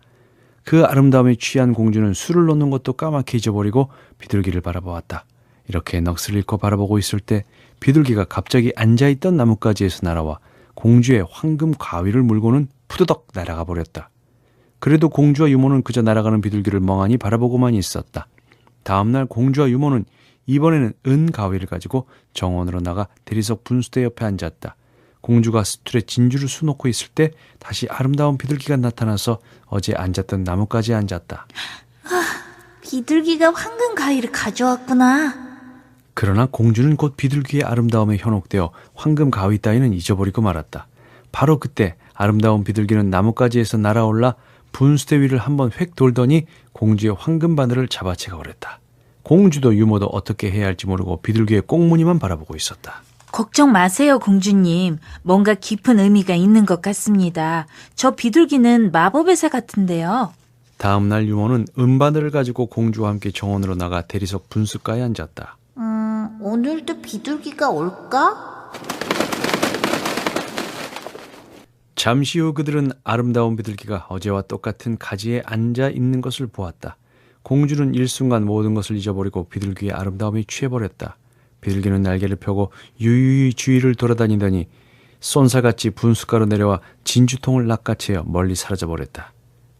그 아름다움에 취한 공주는 술을 놓는 것도 까맣게 잊어버리고 비둘기를 바라보았다. 이렇게 넋을 잃고 바라보고 있을 때 비둘기가 갑자기 앉아있던 나뭇가지에서 날아와 공주의 황금 가위를 물고는 푸드덕 날아가 버렸다. 그래도 공주와 유모는 그저 날아가는 비둘기를 멍하니 바라보고만 있었다. 다음날 공주와 유모는 이번에는 은 가위를 가지고 정원으로 나가 대리석 분수대 옆에 앉았다. 공주가 수틀에 진주를 수놓고 있을 때 다시 아름다운 비둘기가 나타나서 어제 앉았던 나뭇가지에 앉았다. 비둘기가 황금 가위를 가져왔구나. 그러나 공주는 곧 비둘기의 아름다움에 현혹되어 황금 가위 따위는 잊어버리고 말았다. 바로 그때 아름다운 비둘기는 나뭇가지에서 날아올라 분수대 위를 한번 획 돌더니 공주의 황금 바늘을 잡아채가 버렸다. 공주도 유모도 어떻게 해야 할지 모르고 비둘기의 꽁무니만 바라보고 있었다. 걱정 마세요, 공주님. 뭔가 깊은 의미가 있는 것 같습니다. 저 비둘기는 마법의 새 같은데요. 다음 날 유모는 은바늘을 가지고 공주와 함께 정원으로 나가 대리석 분수가에 앉았다. 오늘도 비둘기가 올까? 잠시 후 그들은 아름다운 비둘기가 어제와 똑같은 가지에 앉아 있는 것을 보았다. 공주는 일순간 모든 것을 잊어버리고 비둘기의 아름다움에 취해버렸다. 비둘기는 날개를 펴고 유유히 주위를 돌아다니더니 쏜살같이 분수가로 내려와 진주통을 낚아채어 멀리 사라져버렸다.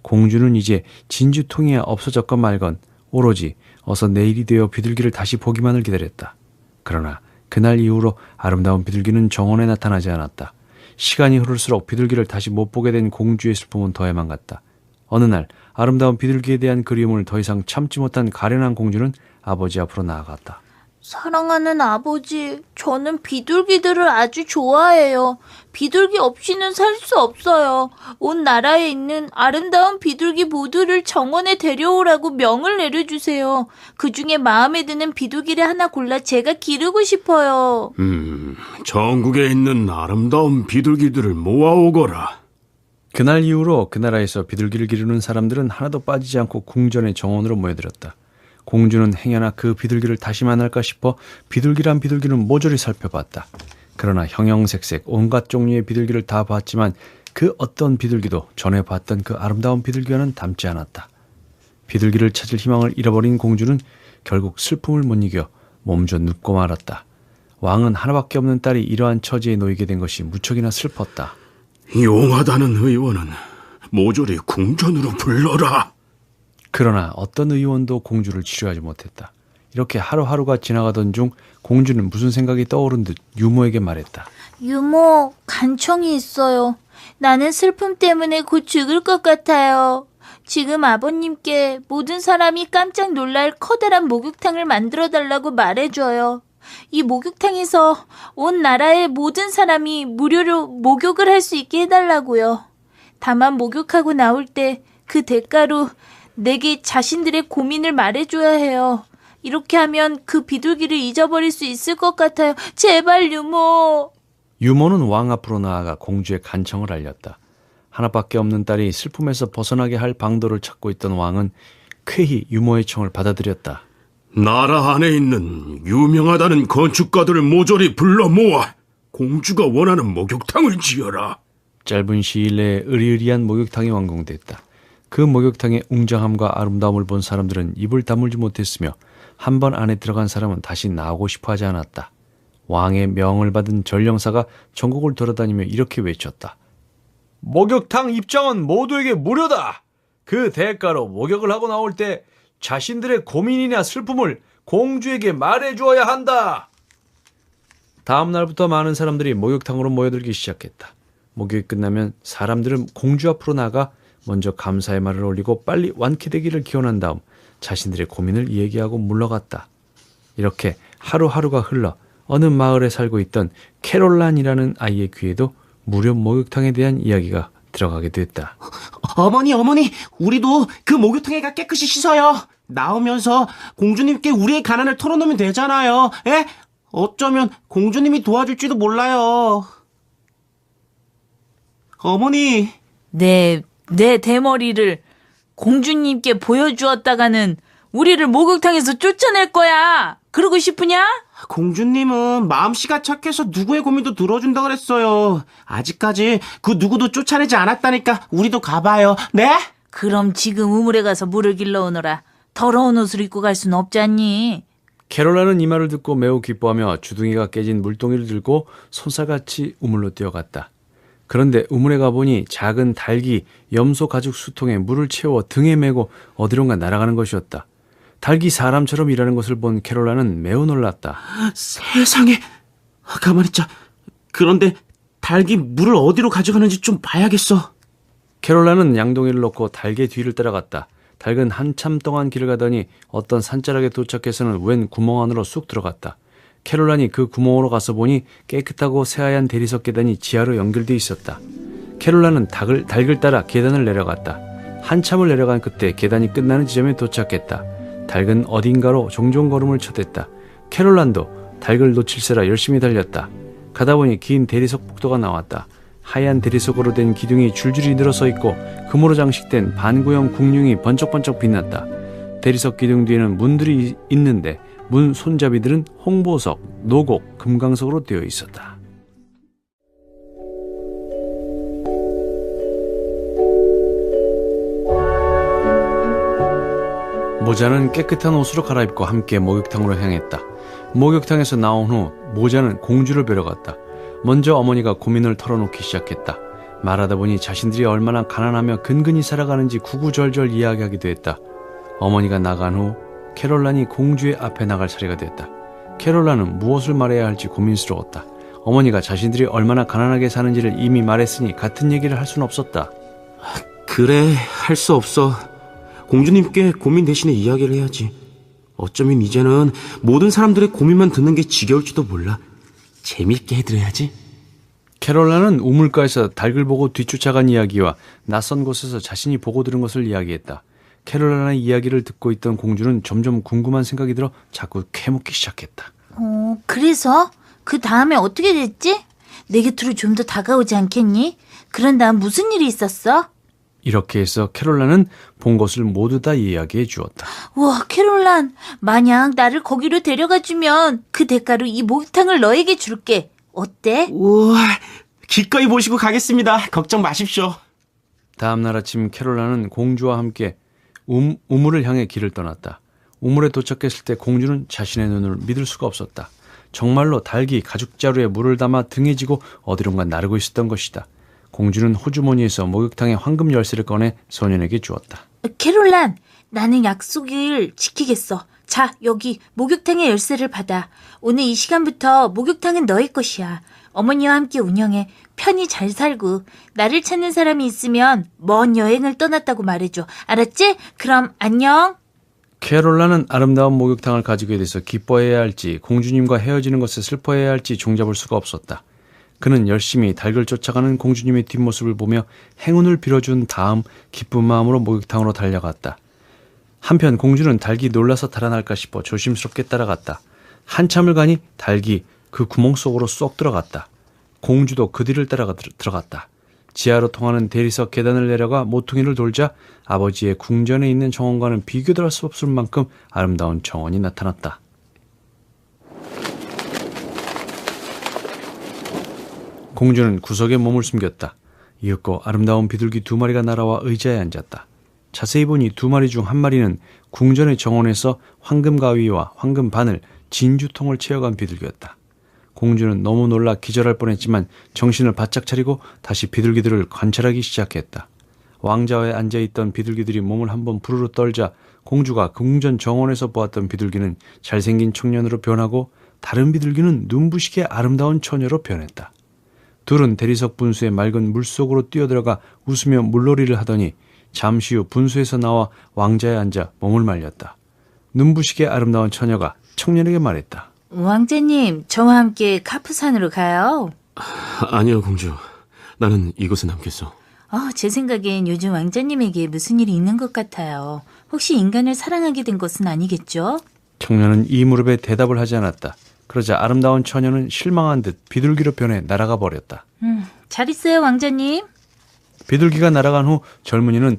공주는 이제 진주통이야 없어졌건 말건 오로지 어서 내일이 되어 비둘기를 다시 보기만을 기다렸다. 그러나 그날 이후로 아름다운 비둘기는 정원에 나타나지 않았다. 시간이 흐를수록 비둘기를 다시 못 보게 된 공주의 슬픔은 더해만 갔다. 어느 날 아름다운 비둘기에 대한 그리움을 더 이상 참지 못한 가련한 공주는 아버지 앞으로 나아갔다. 사랑하는 아버지, 저는 비둘기들을 아주 좋아해요. 비둘기 없이는 살 수 없어요. 온 나라에 있는 아름다운 비둘기 모두를 정원에 데려오라고 명을 내려주세요. 그중에 마음에 드는 비둘기를 하나 골라 제가 기르고 싶어요. 전국에 있는 아름다운 비둘기들을 모아오거라. 그날 이후로 그 나라에서 비둘기를 기르는 사람들은 하나도 빠지지 않고 궁전의 정원으로 모여들었다. 공주는 행여나 그 비둘기를 다시 만날까 싶어 비둘기란 비둘기는 모조리 살펴봤다. 그러나 형형색색 온갖 종류의 비둘기를 다 봤지만 그 어떤 비둘기도 전에 봤던 그 아름다운 비둘기와는 닮지 않았다. 비둘기를 찾을 희망을 잃어버린 공주는 결국 슬픔을 못 이겨 몸져 눕고 말았다. 왕은 하나밖에 없는 딸이 이러한 처지에 놓이게 된 것이 무척이나 슬펐다. 용하다는 의원은 모조리 궁전으로 불러라. 그러나 어떤 의원도 공주를 치료하지 못했다. 이렇게 하루하루가 지나가던 중 공주는 무슨 생각이 떠오른 듯 유모에게 말했다. 유모, 간청이 있어요. 나는 슬픔 때문에 곧 죽을 것 같아요. 지금 아버님께 모든 사람이 깜짝 놀랄 커다란 목욕탕을 만들어달라고 말해줘요. 이 목욕탕에서 온 나라의 모든 사람이 무료로 목욕을 할 수 있게 해달라고요. 다만 목욕하고 나올 때 그 대가로 내게 자신들의 고민을 말해줘야 해요. 이렇게 하면 그 비둘기를 잊어버릴 수 있을 것 같아요. 제발 유모. 유모는 왕 앞으로 나아가 공주의 간청을 알렸다. 하나밖에 없는 딸이 슬픔에서 벗어나게 할 방도를 찾고 있던 왕은 쾌히 유모의 청을 받아들였다. 나라 안에 있는 유명하다는 건축가들을 모조리 불러 모아 공주가 원하는 목욕탕을 지어라. 짧은 시일 내에 으리으리한 목욕탕이 완공됐다. 그 목욕탕의 웅장함과 아름다움을 본 사람들은 입을 다물지 못했으며 한 번 안에 들어간 사람은 다시 나오고 싶어 하지 않았다. 왕의 명을 받은 전령사가 전국을 돌아다니며 이렇게 외쳤다. 목욕탕 입장은 모두에게 무료다. 그 대가로 목욕을 하고 나올 때 자신들의 고민이나 슬픔을 공주에게 말해주어야 한다. 다음 날부터 많은 사람들이 목욕탕으로 모여들기 시작했다. 목욕이 끝나면 사람들은 공주 앞으로 나가 먼저 감사의 말을 올리고 빨리 완쾌되기를 기원한 다음 자신들의 고민을 이야기하고 물러갔다. 이렇게 하루하루가 흘러 어느 마을에 살고 있던 캐롤란이라는 아이의 귀에도 무료 목욕탕에 대한 이야기가 들어가게 됐다. 어머니, 우리도 그 목욕탕에 가 깨끗이 씻어요. 나오면서 공주님께 우리의 가난을 털어놓으면 되잖아요. 에? 어쩌면 공주님이 도와줄지도 몰라요. 어머니. 내 대머리를 공주님께 보여주었다가는 우리를 목욕탕에서 쫓아낼 거야. 그러고 싶으냐? 공주님은 마음씨가 착해서 누구의 고민도 들어준다 그랬어요. 아직까지 그 누구도 쫓아내지 않았다니까 우리도 가봐요. 네? 그럼 지금 우물에 가서 물을 길러오너라. 더러운 옷을 입고 갈 순 없잖니. 캐롤라는 이 말을 듣고 매우 기뻐하며 주둥이가 깨진 물동이를 들고 손살같이 우물로 뛰어갔다. 그런데 우물에 가보니 작은 닭이 염소 가죽 수통에 물을 채워 등에 메고 어디론가 날아가는 것이었다. 닭이 사람처럼 일하는 것을 본 캐롤라는 매우 놀랐다. 세상에. 가만히 있자. 그런데 닭이 물을 어디로 가져가는지 좀 봐야겠어. 캐롤라는 양동이를 놓고 닭의 뒤를 따라갔다. 닭은 한참 동안 길을 가더니 어떤 산자락에 도착해서는 웬 구멍 안으로 쑥 들어갔다. 캐롤란이 그 구멍으로 가서 보니 깨끗하고 새하얀 대리석 계단이 지하로 연결돼 있었다. 캐롤란은 닭을 따라 계단을 내려갔다. 한참을 내려간 끝에 계단이 끝나는 지점에 도착했다. 닭은 어딘가로 종종 걸음을 쳐댔다. 캐롤란도 닭을 놓칠세라 열심히 달렸다. 가다 보니 긴 대리석 복도가 나왔다. 하얀 대리석으로 된 기둥이 줄줄이 늘어서 있고 금으로 장식된 반구형 궁룡이 번쩍번쩍 빛났다. 대리석 기둥 뒤에는 문들이 있는데 문 손잡이들은 홍보석, 노곡, 금강석으로 되어 있었다. 모자는 깨끗한 옷으로 갈아입고 함께 목욕탕으로 향했다. 목욕탕에서 나온 후 모자는 공주를 뵈러 갔다. 먼저 어머니가 고민을 털어놓기 시작했다. 말하다 보니 자신들이 얼마나 가난하며 근근히 살아가는지 구구절절 이야기하기도 했다. 어머니가 나간 후 캐롤란이 공주의 앞에 나갈 차례가 됐다. 캐롤란은 무엇을 말해야 할지 고민스러웠다. 어머니가 자신들이 얼마나 가난하게 사는지를 이미 말했으니 같은 얘기를 할 수는 없었다. 그래, 할 수 없어. 공주님께 고민 대신에 이야기를 해야지. 어쩌면 이제는 모든 사람들의 고민만 듣는 게 지겨울지도 몰라. 재밌게 해드려야지. 캐롤라는 우물가에서 닭을 보고 뒤쫓아간 이야기와 낯선 곳에서 자신이 보고 들은 것을 이야기했다. 캐롤라의 이야기를 듣고 있던 공주는 점점 궁금한 생각이 들어 자꾸 캐묻기 시작했다. 그래서? 그 다음에 어떻게 됐지? 내 곁으로 좀 더 다가오지 않겠니? 그런 다음 무슨 일이 있었어? 이렇게 해서 캐롤라는 본 것을 모두 다 이야기해 주었다. 우와, 캐롤란, 만약 나를 거기로 데려가주면 그 대가로 이 목욕탕을 너에게 줄게. 어때? 우와, 기꺼이 모시고 가겠습니다. 걱정 마십시오. 다음날 아침 캐롤라는 공주와 함께 우물을 향해 길을 떠났다. 우물에 도착했을 때 공주는 자신의 눈을 믿을 수가 없었다. 정말로 닭이 가죽자루에 물을 담아 등에 지고 어디론가 나르고 있었던 것이다. 공주는 호주머니에서 목욕탕의 황금 열쇠를 꺼내 소년에게 주었다. 캐롤란, 나는 약속을 지키겠어. 자, 여기 목욕탕의 열쇠를 받아. 오늘 이 시간부터 목욕탕은 너의 것이야. 어머니와 함께 운영해. 편히 잘 살고. 나를 찾는 사람이 있으면 먼 여행을 떠났다고 말해줘. 알았지? 그럼 안녕. 캐롤라는 아름다운 목욕탕을 가지게 돼서 기뻐해야 할지 공주님과 헤어지는 것에 슬퍼해야 할지 종잡을 수가 없었다. 그는 열심히 닭을 쫓아가는 공주님의 뒷모습을 보며 행운을 빌어준 다음 기쁜 마음으로 목욕탕으로 달려갔다. 한편 공주는 닭이 놀라서 달아날까 싶어 조심스럽게 따라갔다. 한참을 가니 닭이 그 구멍 속으로 쏙 들어갔다. 공주도 그 뒤를 따라 들어갔다. 지하로 통하는 대리석 계단을 내려가 모퉁이를 돌자 아버지의 궁전에 있는 정원과는 비교도 할 수 없을 만큼 아름다운 정원이 나타났다. 공주는 구석에 몸을 숨겼다. 이윽고 아름다운 비둘기 2마리가 날아와 의자에 앉았다. 자세히 보니 2마리 중 1마리는 궁전의 정원에서 황금 가위와 황금 바늘, 진주통을 채워간 비둘기였다. 공주는 너무 놀라 기절할 뻔했지만 정신을 바짝 차리고 다시 비둘기들을 관찰하기 시작했다. 왕좌에 앉아있던 비둘기들이 몸을 한번 부르르 떨자 공주가 궁전 정원에서 보았던 비둘기는 잘생긴 청년으로 변하고 다른 비둘기는 눈부시게 아름다운 처녀로 변했다. 둘은 대리석 분수의 맑은 물속으로 뛰어들어가 웃으며 물놀이를 하더니 잠시 후 분수에서 나와 왕자에 앉아 몸을 말렸다. 눈부시게 아름다운 처녀가 청년에게 말했다. 왕자님, 저와 함께 카프산으로 가요. 아니요, 공주. 나는 이곳에 남겠어. 제 생각엔 요즘 왕자님에게 무슨 일이 있는 것 같아요. 혹시 인간을 사랑하게 된 것은 아니겠죠? 청년은 이 물음에 대답을 하지 않았다. 그러자 아름다운 처녀는 실망한 듯 비둘기로 변해 날아가 버렸다. 잘 있어요, 왕자님. 비둘기가 날아간 후 젊은이는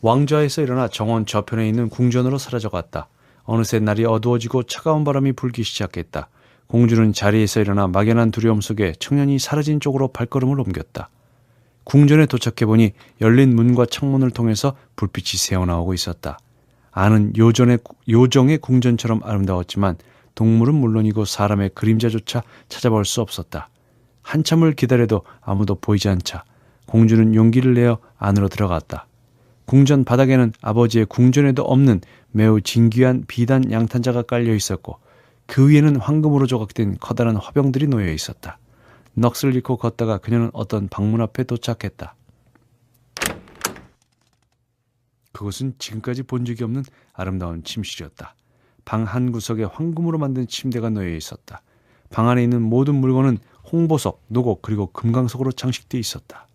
왕좌에서 일어나 정원 저편에 있는 궁전으로 사라져갔다. 어느새 날이 어두워지고 차가운 바람이 불기 시작했다. 공주는 자리에서 일어나 막연한 두려움 속에 청년이 사라진 쪽으로 발걸음을 옮겼다. 궁전에 도착해보니 열린 문과 창문을 통해서 불빛이 새어나오고 있었다. 안은 요정의 궁전처럼 아름다웠지만 동물은 물론이고 사람의 그림자조차 찾아볼 수 없었다. 한참을 기다려도 아무도 보이지 않자 공주는 용기를 내어 안으로 들어갔다. 궁전 바닥에는 아버지의 궁전에도 없는 매우 진귀한 비단 양탄자가 깔려 있었고 그 위에는 황금으로 조각된 커다란 화병들이 놓여 있었다. 넋을 잃고 걷다가 그녀는 어떤 방문 앞에 도착했다. 그곳은 지금까지 본 적이 없는 아름다운 침실이었다. 방 한 구석에 황금으로 만든 침대가 놓여 있었다. 방 안에 있는 모든 물건은 홍보석, 노곡 그리고 금강석으로 장식되어 있었다.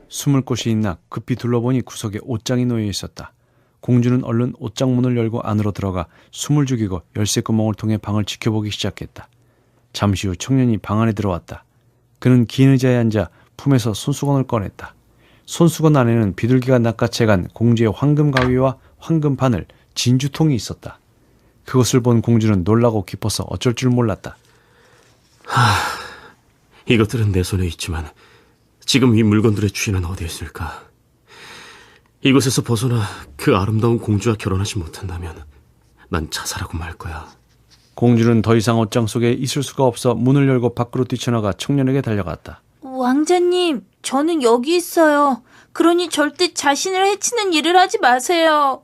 숨을 곳이 있나 급히 둘러보니 구석에 옷장이 놓여 있었다. 공주는 얼른 옷장 문을 열고 안으로 들어가 숨을 죽이고 열쇠 구멍을 통해 방을 지켜보기 시작했다. 잠시 후 청년이 방 안에 들어왔다. 그는 긴 의자에 앉아 품에서 손수건을 꺼냈다. 손수건 안에는 비둘기가 낚아채간 공주의 황금 가위와 황금 바늘, 진주통이 있었다. 그것을 본 공주는 놀라고 기뻐서 어쩔 줄 몰랐다. 이것들은 내 손에 있지만 지금 이 물건들의 주인은 어디에 있을까? 이곳에서 벗어나 그 아름다운 공주와 결혼하지 못한다면 난 자살하고 말 거야. 공주는 더 이상 옷장 속에 있을 수가 없어 문을 열고 밖으로 뛰쳐나가 청년에게 달려갔다. 왕자님, 저는 여기 있어요. 그러니 절대 자신을 해치는 일을 하지 마세요.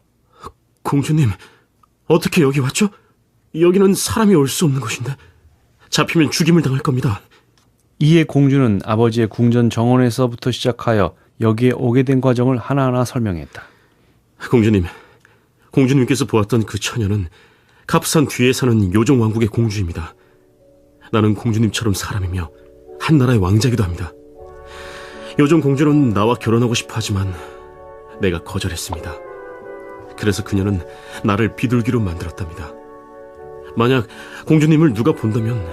공주님, 어떻게 여기 왔죠? 여기는 사람이 올 수 없는 곳인데 잡히면 죽임을 당할 겁니다. 이에 공주는 아버지의 궁전 정원에서부터 시작하여 여기에 오게 된 과정을 하나하나 설명했다. 공주님께서 보았던 그 처녀는 갑산 뒤에 사는 요정 왕국의 공주입니다. 나는 공주님처럼 사람이며 한 나라의 왕자이기도 합니다. 요정 공주는 나와 결혼하고 싶어 하지만 내가 거절했습니다. 그래서 그녀는 나를 비둘기로 만들었답니다. 만약 공주님을 누가 본다면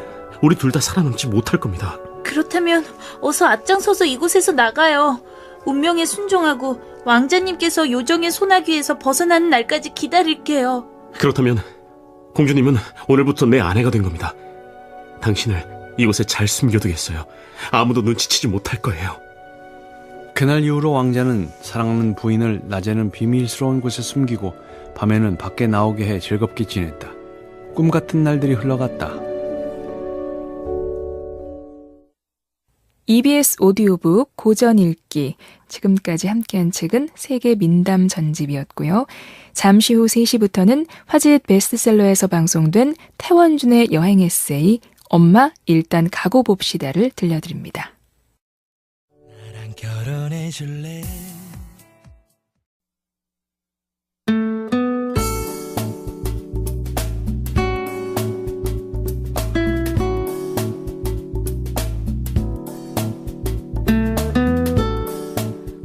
우리 둘 다 살아남지 못할 겁니다. 그렇다면 어서 앞장서서 이곳에서 나가요. 운명에 순종하고 왕자님께서 요정의 소나귀에서 벗어나는 날까지 기다릴게요. 그렇다면 공주님은 오늘부터 내 아내가 된 겁니다. 당신을 이곳에 잘 숨겨두겠어요. 아무도 눈치채지 못할 거예요. 그날 이후로 왕자는 사랑하는 부인을 낮에는 비밀스러운 곳에 숨기고 밤에는 밖에 나오게 해 즐겁게 지냈다. 꿈 같은 날들이 흘러갔다. EBS 오디오북 고전 읽기. 지금까지 함께한 책은 세계 민담 전집이었고요. 잠시 후 3시부터는 화제 베스트셀러에서 방송된 태원준의 여행 에세이 엄마 일단 가고 봅시다를 들려드립니다. 나랑 결혼해 줄래?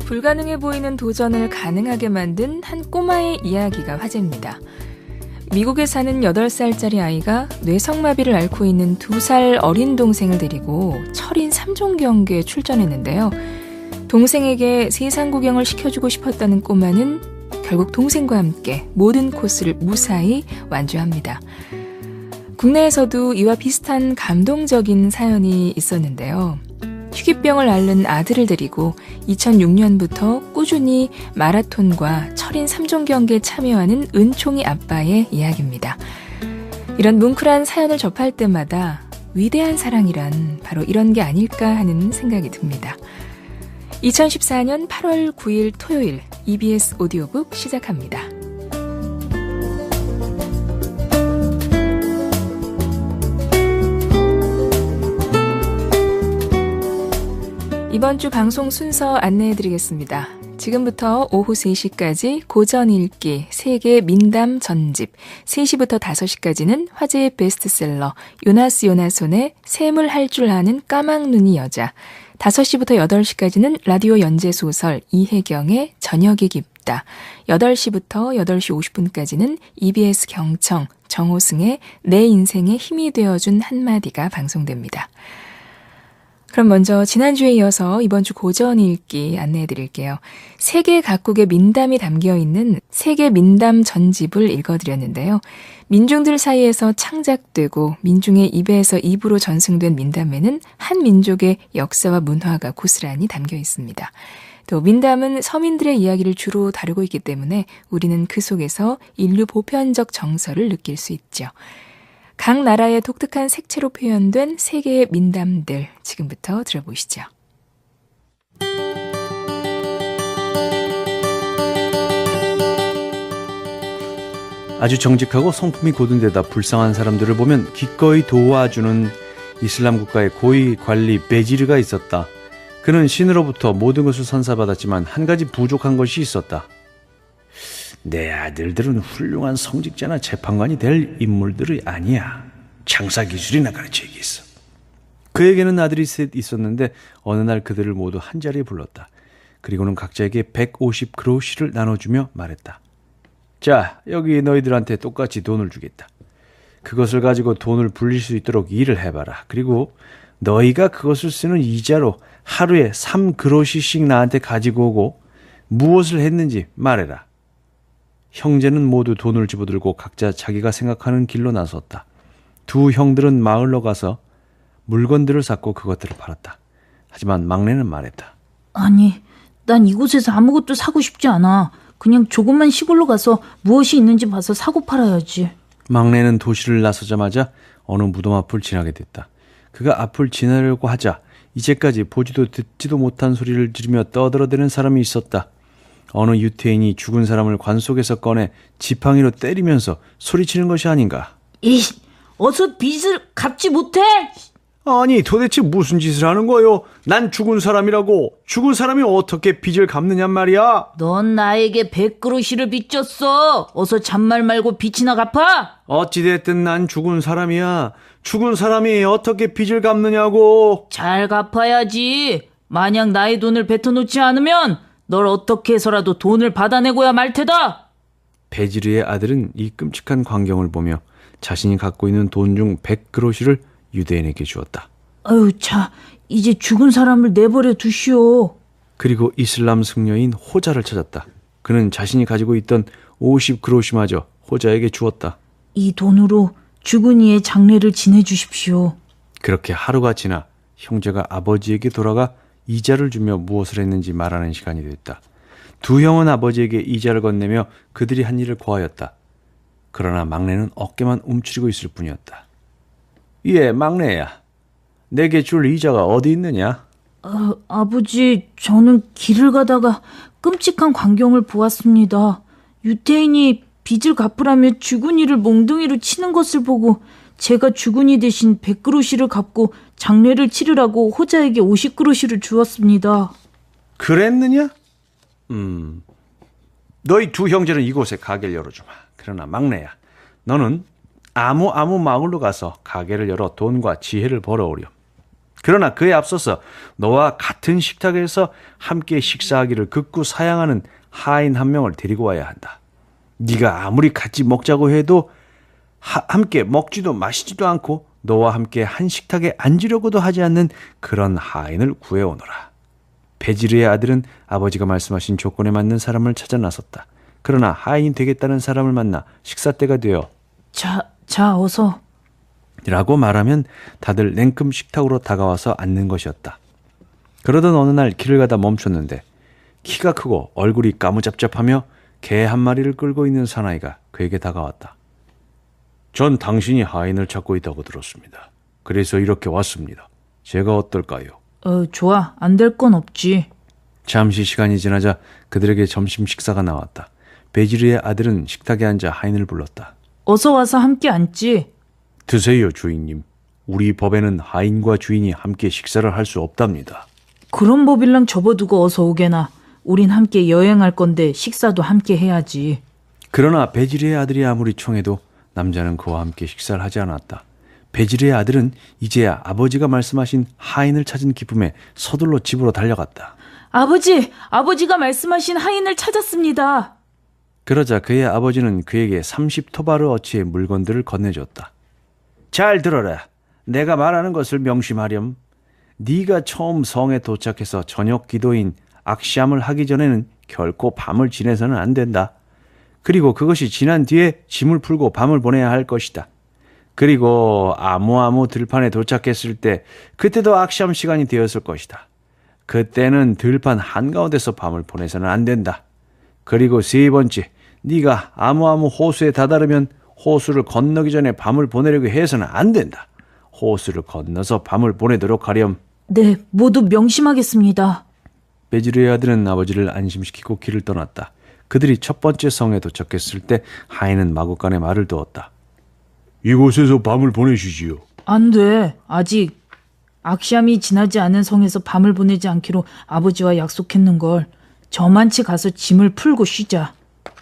불가능해 보이는 도전을 가능하게 만든 한 꼬마의 이야기가 화제입니다. 미국에 사는 8살짜리 아이가 뇌성마비를 앓고 있는 2살 어린 동생을 데리고 철인 3종 경기에 출전했는데요. 동생에게 세상 구경을 시켜주고 싶었다는 꼬마는 결국 동생과 함께 모든 코스를 무사히 완주합니다. 국내에서도 이와 비슷한 감동적인 사연이 있었는데요. 희귀병을 앓는 아들을 데리고 2006년부터 꾸준히 마라톤과 철인 3종 경기에 참여하는 은총이 아빠의 이야기입니다. 이런 뭉클한 사연을 접할 때마다 위대한 사랑이란 바로 이런 게 아닐까 하는 생각이 듭니다. 2014년 8월 9일 토요일 EBS 오디오북 시작합니다. 이번 주 방송 순서 안내해드리겠습니다. 지금부터 오후 3시까지 고전 읽기 세계 민담 전집, 3시부터 5시까지는 화제의 베스트셀러 요나스 요나손의 샘을 할 줄 아는 까막눈이 여자, 5시부터 8시까지는 라디오 연재소설 이혜경의 저녁이 깊다, 8시부터 8시 50분까지는 EBS 경청 정호승의 내 인생에 힘이 되어준 한마디가 방송됩니다. 그럼 먼저 지난주에 이어서 이번 주 고전 읽기 안내해 드릴게요. 세계 각국의 민담이 담겨 있는 세계 민담 전집을 읽어드렸는데요. 민중들 사이에서 창작되고 민중의 입에서 입으로 전승된 민담에는 한 민족의 역사와 문화가 고스란히 담겨 있습니다. 또 민담은 서민들의 이야기를 주로 다루고 있기 때문에 우리는 그 속에서 인류 보편적 정서를 느낄 수 있죠. 각 나라의 독특한 색채로 표현된 세계의 민담들 지금부터 들어보시죠. 아주 정직하고 성품이 고든 데다 불쌍한 사람들을 보면 기꺼이 도와주는 이슬람 국가의 고위 관리 베지르가 있었다. 그는 신으로부터 모든 것을 선사받았지만 한 가지 부족한 것이 있었다. 내 아들들은 훌륭한 성직자나 재판관이 될 인물들이 아니야. 장사 기술이나 가르쳐야겠어. 그에게는 아들이 셋 있었는데 어느 날 그들을 모두 한자리에 불렀다. 그리고는 각자에게 150그로시를 나눠주며 말했다. 자, 여기 너희들한테 똑같이 돈을 주겠다. 그것을 가지고 돈을 불릴 수 있도록 일을 해봐라. 그리고 너희가 그것을 쓰는 이자로 하루에 3그로시씩 나한테 가지고 오고 무엇을 했는지 말해라. 형제는 모두 돈을 집어들고 각자 자기가 생각하는 길로 나섰다. 두 형들은 마을로 가서 물건들을 샀고 그것들을 팔았다. 하지만 막내는 말했다. 아니, 난 이곳에서 아무것도 사고 싶지 않아. 그냥 조금만 시골로 가서 무엇이 있는지 봐서 사고 팔아야지. 막내는 도시를 나서자마자 어느 무덤 앞을 지나게 됐다. 그가 앞을 지나려고 하자 이제까지 보지도 듣지도 못한 소리를 지르며 떠들어대는 사람이 있었다. 어느 유태인이 죽은 사람을 관 속에서 꺼내 지팡이로 때리면서 소리치는 것이 아닌가. 이씨, 어서 빚을 갚지 못해? 아니 도대체 무슨 짓을 하는 거요? 난 죽은 사람이라고. 죽은 사람이 어떻게 빚을 갚느냔 말이야. 넌 나에게 100그로시를 빚졌어. 어서 잔말 말고 빚이나 갚아. 어찌됐든 난 죽은 사람이야. 죽은 사람이 어떻게 빚을 갚느냐고. 잘 갚아야지. 만약 나의 돈을 뱉어놓지 않으면 널 어떻게 해서라도 돈을 받아내고야 말 테다. 베지르의 아들은 이 끔찍한 광경을 보며 자신이 갖고 있는 돈 중 100그로시를 유대인에게 주었다. 아유, 자, 이제 죽은 사람을 내버려 두시오. 그리고 이슬람 승려인 호자를 찾았다. 그는 자신이 가지고 있던 50그로시마저 호자에게 주었다. 이 돈으로 죽은 이의 장례를 지내주십시오. 그렇게 하루가 지나 형제가 아버지에게 돌아가 이자를 주며 무엇을 했는지 말하는 시간이 됐다. 두 형은 아버지에게 이자를 건네며 그들이 한 일을 고하였다. 그러나 막내는 어깨만 움츠리고 있을 뿐이었다. 예, 막내야. 내게 줄 이자가 어디 있느냐? 아버지, 저는 길을 가다가 끔찍한 광경을 보았습니다. 유태인이 빚을 갚으라며 죽은이를 몽둥이로 치는 것을 보고 제가 죽은이 대신 100그로시를 갚고 장례를 치르라고 호자에게 50그로시를 주었습니다. 그랬느냐? 너희 두 형제는 이곳에 가게를 열어주마. 그러나 막내야, 너는 아무 마을로 가서 가게를 열어 돈과 지혜를 벌어오렴. 그러나 그에 앞서서 너와 같은 식탁에서 함께 식사하기를 극구 사양하는 하인 한 명을 데리고 와야 한다. 네가 아무리 같이 먹자고 해도 함께 먹지도 마시지도 않고 너와 함께 한 식탁에 앉으려고도 하지 않는 그런 하인을 구해오너라. 베지르의 아들은 아버지가 말씀하신 조건에 맞는 사람을 찾아 나섰다. 그러나 하인이 되겠다는 사람을 만나 식사 때가 되어 자, 어서. 라고 말하면 다들 냉큼 식탁으로 다가와서 앉는 것이었다. 그러던 어느 날 길을 가다 멈췄는데 키가 크고 얼굴이 까무잡잡하며 개 한 마리를 끌고 있는 사나이가 그에게 다가왔다. 전 당신이 하인을 찾고 있다고 들었습니다. 그래서 이렇게 왔습니다. 제가 어떨까요? 좋아. 안 될 건 없지. 잠시 시간이 지나자 그들에게 점심 식사가 나왔다. 베지르의 아들은 식탁에 앉아 하인을 불렀다. 어서 와서 함께 앉지. 드세요, 주인님. 우리 법에는 하인과 주인이 함께 식사를 할 수 없답니다. 그런 법일랑 접어두고 어서 오게나. 우린 함께 여행할 건데 식사도 함께 해야지. 그러나 베지르의 아들이 아무리 청해도 남자는 그와 함께 식사를 하지 않았다. 베지르의 아들은 이제야 아버지가 말씀하신 하인을 찾은 기쁨에 서둘러 집으로 달려갔다. 아버지가 말씀하신 하인을 찾았습니다. 그러자 그의 아버지는 그에게 30토바르 어치의 물건들을 건네줬다. 잘 들어라. 내가 말하는 것을 명심하렴. 네가 처음 성에 도착해서 저녁 기도인 악시암을 하기 전에는 결코 밤을 지내서는 안 된다. 그리고 그것이 지난 뒤에 짐을 풀고 밤을 보내야 할 것이다. 그리고 아무 들판에 도착했을 때 그때도 악시암 시간이 되었을 것이다. 그때는 들판 한가운데서 밤을 보내서는 안 된다. 그리고 세 번째, 네가 아무 호수에 다다르면 호수를 건너기 전에 밤을 보내려고 해서는 안 된다. 호수를 건너서 밤을 보내도록 하렴. 네, 모두 명심하겠습니다. 베지르의 아들은 아버지를 안심시키고 길을 떠났다. 그들이 첫 번째 성에 도착했을 때 하인은 마구간에 말을 두었다. 이곳에서 밤을 보내시지요. 안 돼. 아직 악시암이 지나지 않은 성에서 밤을 보내지 않기로 아버지와 약속했는걸. 저만치 가서 짐을 풀고 쉬자.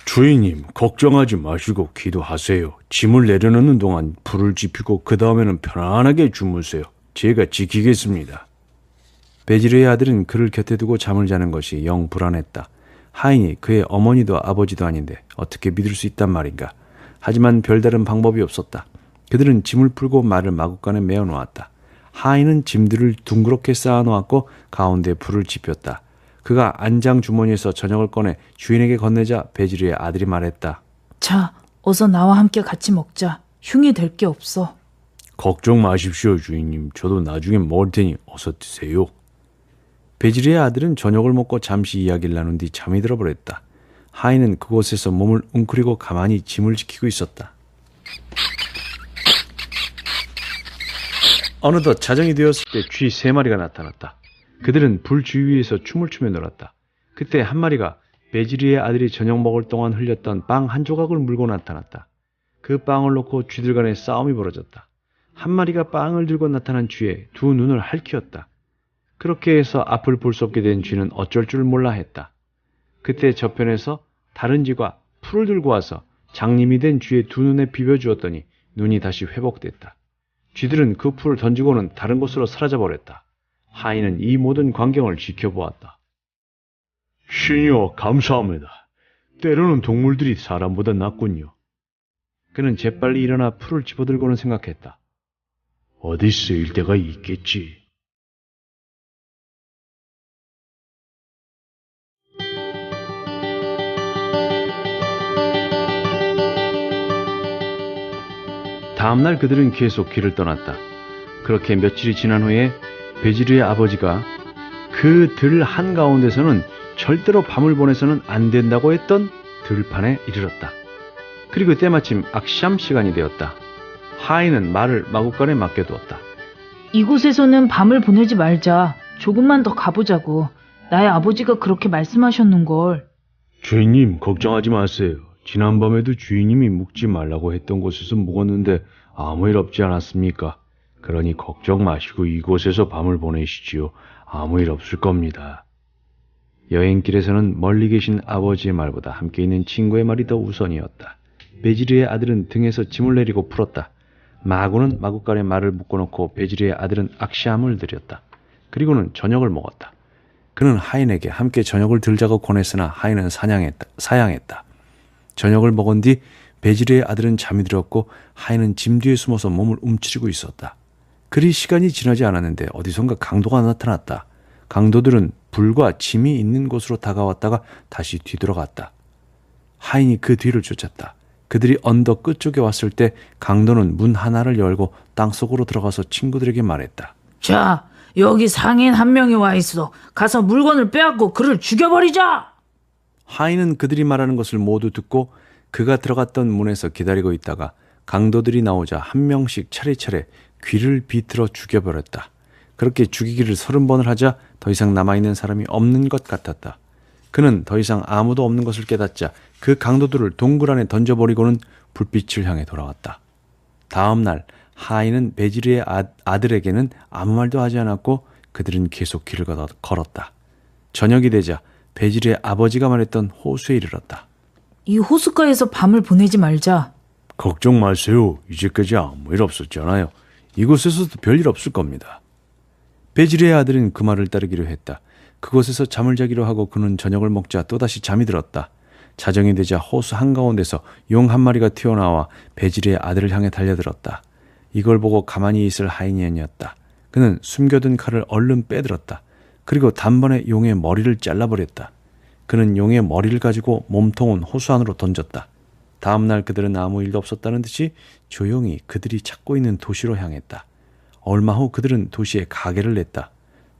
주인님, 걱정하지 마시고 기도하세요. 짐을 내려놓는 동안 불을 지피고 그 다음에는 편안하게 주무세요. 제가 지키겠습니다. 베지르의 아들은 그를 곁에 두고 잠을 자는 것이 영 불안했다. 하인이 그의 어머니도 아버지도 아닌데 어떻게 믿을 수 있단 말인가. 하지만 별다른 방법이 없었다. 그들은 짐을 풀고 말을 마구간에 메어 놓았다. 하인은 짐들을 둥그렇게 쌓아 놓았고 가운데 불을 지폈다. 그가 안장 주머니에서 저녁을 꺼내 주인에게 건네자 베지르의 아들이 말했다. 자, 어서 나와 함께 같이 먹자. 흉이 될 게 없어. 걱정 마십시오, 주인님. 저도 나중에 먹을 테니 어서 드세요. 베지르의 아들은 저녁을 먹고 잠시 이야기를 나눈 뒤 잠이 들어버렸다. 하인은 그곳에서 몸을 웅크리고 가만히 짐을 지키고 있었다. 어느덧 자정이 되었을 때 쥐 3마리가 나타났다. 그들은 불 주위에서 춤을 추며 놀았다. 그때 한 마리가 베지르의 아들이 저녁 먹을 동안 흘렸던 빵 한 조각을 물고 나타났다. 그 빵을 놓고 쥐들 간에 싸움이 벌어졌다. 한 마리가 빵을 들고 나타난 쥐의 두 눈을 핥히었다. 그렇게 해서 앞을 볼 수 없게 된 쥐는 어쩔 줄 몰라 했다. 그때 저편에서 다른 쥐가 풀을 들고 와서 장님이 된 쥐의 두 눈에 비벼주었더니 눈이 다시 회복됐다. 쥐들은 그 풀을 던지고는 다른 곳으로 사라져버렸다. 하인은 이 모든 광경을 지켜보았다. 신이여, 감사합니다. 때로는 동물들이 사람보다 낫군요. 그는 재빨리 일어나 풀을 집어들고는 생각했다. 어디 쓰일 때가 있겠지. 다음날 그들은 계속 길을 떠났다. 그렇게 며칠이 지난 후에 베지르의 아버지가 그 들 한가운데서는 절대로 밤을 보내서는 안 된다고 했던 들판에 이르렀다. 그리고 때마침 악시암 시간이 되었다. 하인은 말을 마구간에 맡겨두었다. 이곳에서는 밤을 보내지 말자. 조금만 더 가보자고. 나의 아버지가 그렇게 말씀하셨는걸. 주인님, 걱정하지 마세요. 지난밤에도 주인님이 묵지 말라고 했던 곳에서 묵었는데 아무 일 없지 않았습니까? 그러니 걱정 마시고 이곳에서 밤을 보내시지요. 아무 일 없을 겁니다. 여행길에서는 멀리 계신 아버지의 말보다 함께 있는 친구의 말이 더 우선이었다. 베지르의 아들은 등에서 짐을 내리고 풀었다. 마구는 마구간에 말을 묶어놓고 베지르의 아들은 악시암을 들였다. 그리고는 저녁을 먹었다. 그는 하인에게 함께 저녁을 들자고 권했으나 하인은 사양했다. 저녁을 먹은 뒤 베지르의 아들은 잠이 들었고 하인은 짐 뒤에 숨어서 몸을 움츠리고 있었다. 그리 시간이 지나지 않았는데 어디선가 강도가 나타났다. 강도들은 불과 짐이 있는 곳으로 다가왔다가 다시 뒤돌아갔다. 하인이 그 뒤를 쫓았다. 그들이 언덕 끝쪽에 왔을 때 강도는 문 하나를 열고 땅속으로 들어가서 친구들에게 말했다. 자, 여기 상인 한 명이 와 있어. 가서 물건을 빼앗고 그를 죽여버리자. 하인은 그들이 말하는 것을 모두 듣고 그가 들어갔던 문에서 기다리고 있다가 강도들이 나오자 한 명씩 차례차례 귀를 비틀어 죽여버렸다. 그렇게 죽이기를 30번을 하자 더 이상 남아있는 사람이 없는 것 같았다. 그는 더 이상 아무도 없는 것을 깨닫자 그 강도들을 동굴 안에 던져버리고는 불빛을 향해 돌아왔다. 다음 날 하인은 베지르의 아들에게는 아무 말도 하지 않았고 그들은 계속 길을 걸었다. 저녁이 되자 베지르의 아버지가 말했던 호수에 이르렀다. 이 호숫가에서 밤을 보내지 말자. 걱정 마세요. 이제까지 아무 일 없었잖아요. 이곳에서도 별일 없을 겁니다. 베지르의 아들은 그 말을 따르기로 했다. 그곳에서 잠을 자기로 하고 그는 저녁을 먹자 또다시 잠이 들었다. 자정이 되자 호수 한가운데서 용 한 마리가 튀어나와 베지르의 아들을 향해 달려들었다. 이걸 보고 가만히 있을 하인이 아니었다. 그는 숨겨둔 칼을 얼른 빼들었다. 그리고 단번에 용의 머리를 잘라버렸다. 그는 용의 머리를 가지고 몸통은 호수 안으로 던졌다. 다음날 그들은 아무 일도 없었다는 듯이 조용히 그들이 찾고 있는 도시로 향했다. 얼마 후 그들은 도시에 가게를 냈다.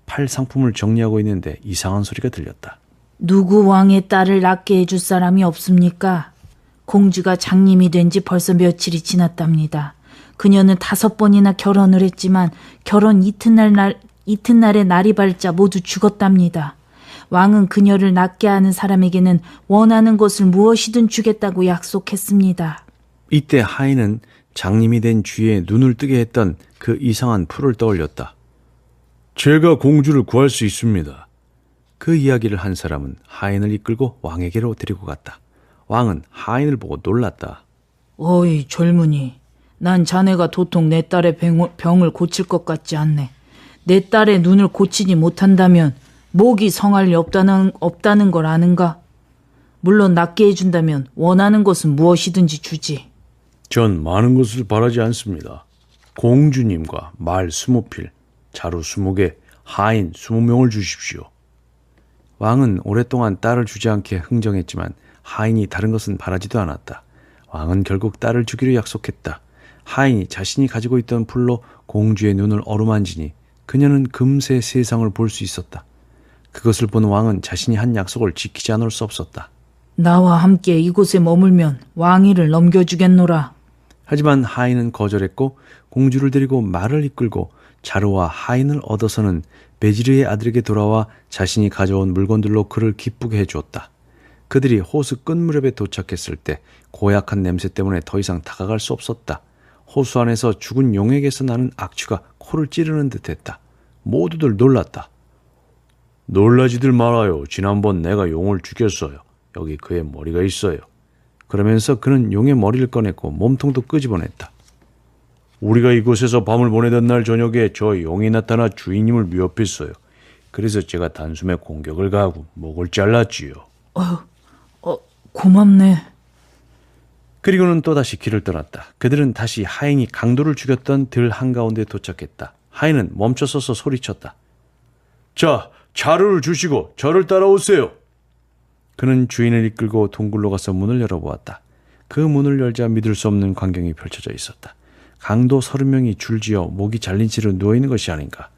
팔 상품을 정리하고 있는데 이상한 소리가 들렸다. 누구 왕의 딸을 낳게 해줄 사람이 없습니까? 공주가 장님이 된 지 벌써 며칠이 지났답니다. 그녀는 5번이나 결혼을 했지만 결혼 이튿날에 날이 밝자 모두 죽었답니다. 왕은 그녀를 낳게 하는 사람에게는 원하는 것을 무엇이든 주겠다고 약속했습니다. 이때 하인은 장님이 된 쥐에 눈을 뜨게 했던 그 이상한 풀을 떠올렸다. 제가 공주를 구할 수 있습니다. 그 이야기를 한 사람은 하인을 이끌고 왕에게로 데리고 갔다. 왕은 하인을 보고 놀랐다. 어이 젊은이, 난 자네가 도통 내 딸의 병을 고칠 것 같지 않네. 내 딸의 눈을 고치지 못한다면 목이 성할 리 없다는 걸 아는가? 물론 낫게 해준다면 원하는 것은 무엇이든지 주지. 전 많은 것을 바라지 않습니다. 공주님과 말 20필, 자루 20개, 하인 20명을 주십시오. 왕은 오랫동안 딸을 주지 않게 흥정했지만 하인이 다른 것은 바라지도 않았다. 왕은 결국 딸을 주기로 약속했다. 하인이 자신이 가지고 있던 풀로 공주의 눈을 어루만지니 그녀는 금세 세상을 볼 수 있었다. 그것을 본 왕은 자신이 한 약속을 지키지 않을 수 없었다. 나와 함께 이곳에 머물면 왕위를 넘겨주겠노라. 하지만 하인은 거절했고 공주를 데리고 말을 이끌고 자루와 하인을 얻어서는 베지르의 아들에게 돌아와 자신이 가져온 물건들로 그를 기쁘게 해주었다. 그들이 호수 끝 무렵에 도착했을 때 고약한 냄새 때문에 더 이상 다가갈 수 없었다. 호수 안에서 죽은 용에게서 나는 악취가 코를 찌르는 듯했다. 모두들 놀랐다. 놀라지들 말아요. 지난번 내가 용을 죽였어요. 여기 그의 머리가 있어요. 그러면서 그는 용의 머리를 꺼냈고 몸통도 끄집어냈다. 우리가 이곳에서 밤을 보내던 날 저녁에 저 용이 나타나 주인님을 위협했어요. 그래서 제가 단숨에 공격을 가하고 목을 잘랐지요. 고맙네. 그리고는 또다시 길을 떠났다. 그들은 다시 하인이 강도를 죽였던 들 한가운데 도착했다. 하인은 멈춰서서 소리쳤다. 자, 자루를 주시고 저를 따라오세요. 그는 주인을 이끌고 동굴로 가서 문을 열어보았다. 그 문을 열자 믿을 수 없는 광경이 펼쳐져 있었다. 강도 30명이 줄지어 목이 잘린 채로 누워있는 것이 아닌가.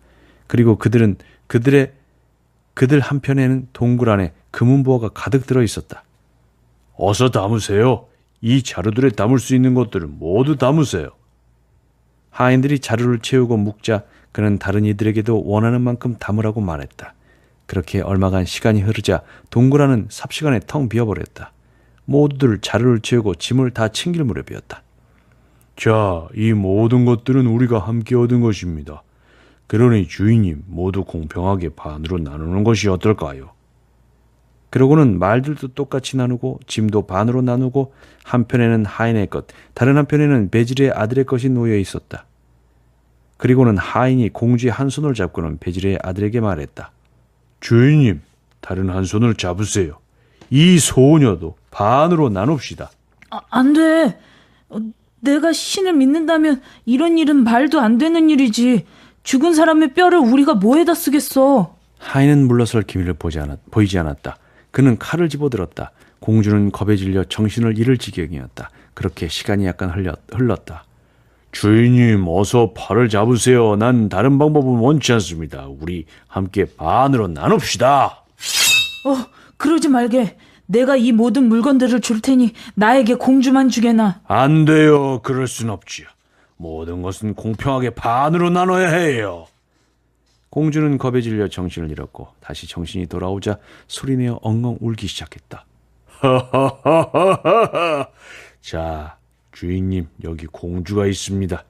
그리고 그들 한편에는 동굴 안에 금은보화가 가득 들어있었다. 어서 담으세요. 이 자루들에 담을 수 있는 것들을 모두 담으세요. 하인들이 자루를 채우고 묵자 그는 다른 이들에게도 원하는 만큼 담으라고 말했다. 그렇게 얼마간 시간이 흐르자 동굴 안은 삽시간에 텅 비어버렸다. 모두들 자루를 채우고 짐을 다 챙길 무렵이었다. 자, 이 모든 것들은 우리가 함께 얻은 것입니다. 그러니 주인님 모두 공평하게 반으로 나누는 것이 어떨까요? 그러고는 말들도 똑같이 나누고 짐도 반으로 나누고 한편에는 하인의 것, 다른 한편에는 베질의 아들의 것이 놓여 있었다. 그리고는 하인이 공주의 한 손을 잡고는 베질의 아들에게 말했다. 주인님, 다른 한 손을 잡으세요. 이 소녀도 반으로 나눕시다. 안 돼. 내가 신을 믿는다면 이런 일은 말도 안 되는 일이지. 죽은 사람의 뼈를 우리가 뭐에다 쓰겠어. 하인은 물러설 기미를 보이지 않았다. 그는 칼을 집어들었다. 공주는 겁에 질려 정신을 잃을 지경이었다. 그렇게 시간이 약간 흘렀다. 주인님, 어서 팔을 잡으세요. 난 다른 방법은 원치 않습니다. 우리 함께 반으로 나눕시다. 그러지 말게. 내가 이 모든 물건들을 줄 테니 나에게 공주만 주게나. 안 돼요. 그럴 순 없지요. 모든 것은 공평하게 반으로 나눠야 해요. 공주는 겁에 질려 정신을 잃었고 다시 정신이 돌아오자 소리내어 엉엉 울기 시작했다. 하하하하하. 자, 주인님, 여기 공주가 있습니다.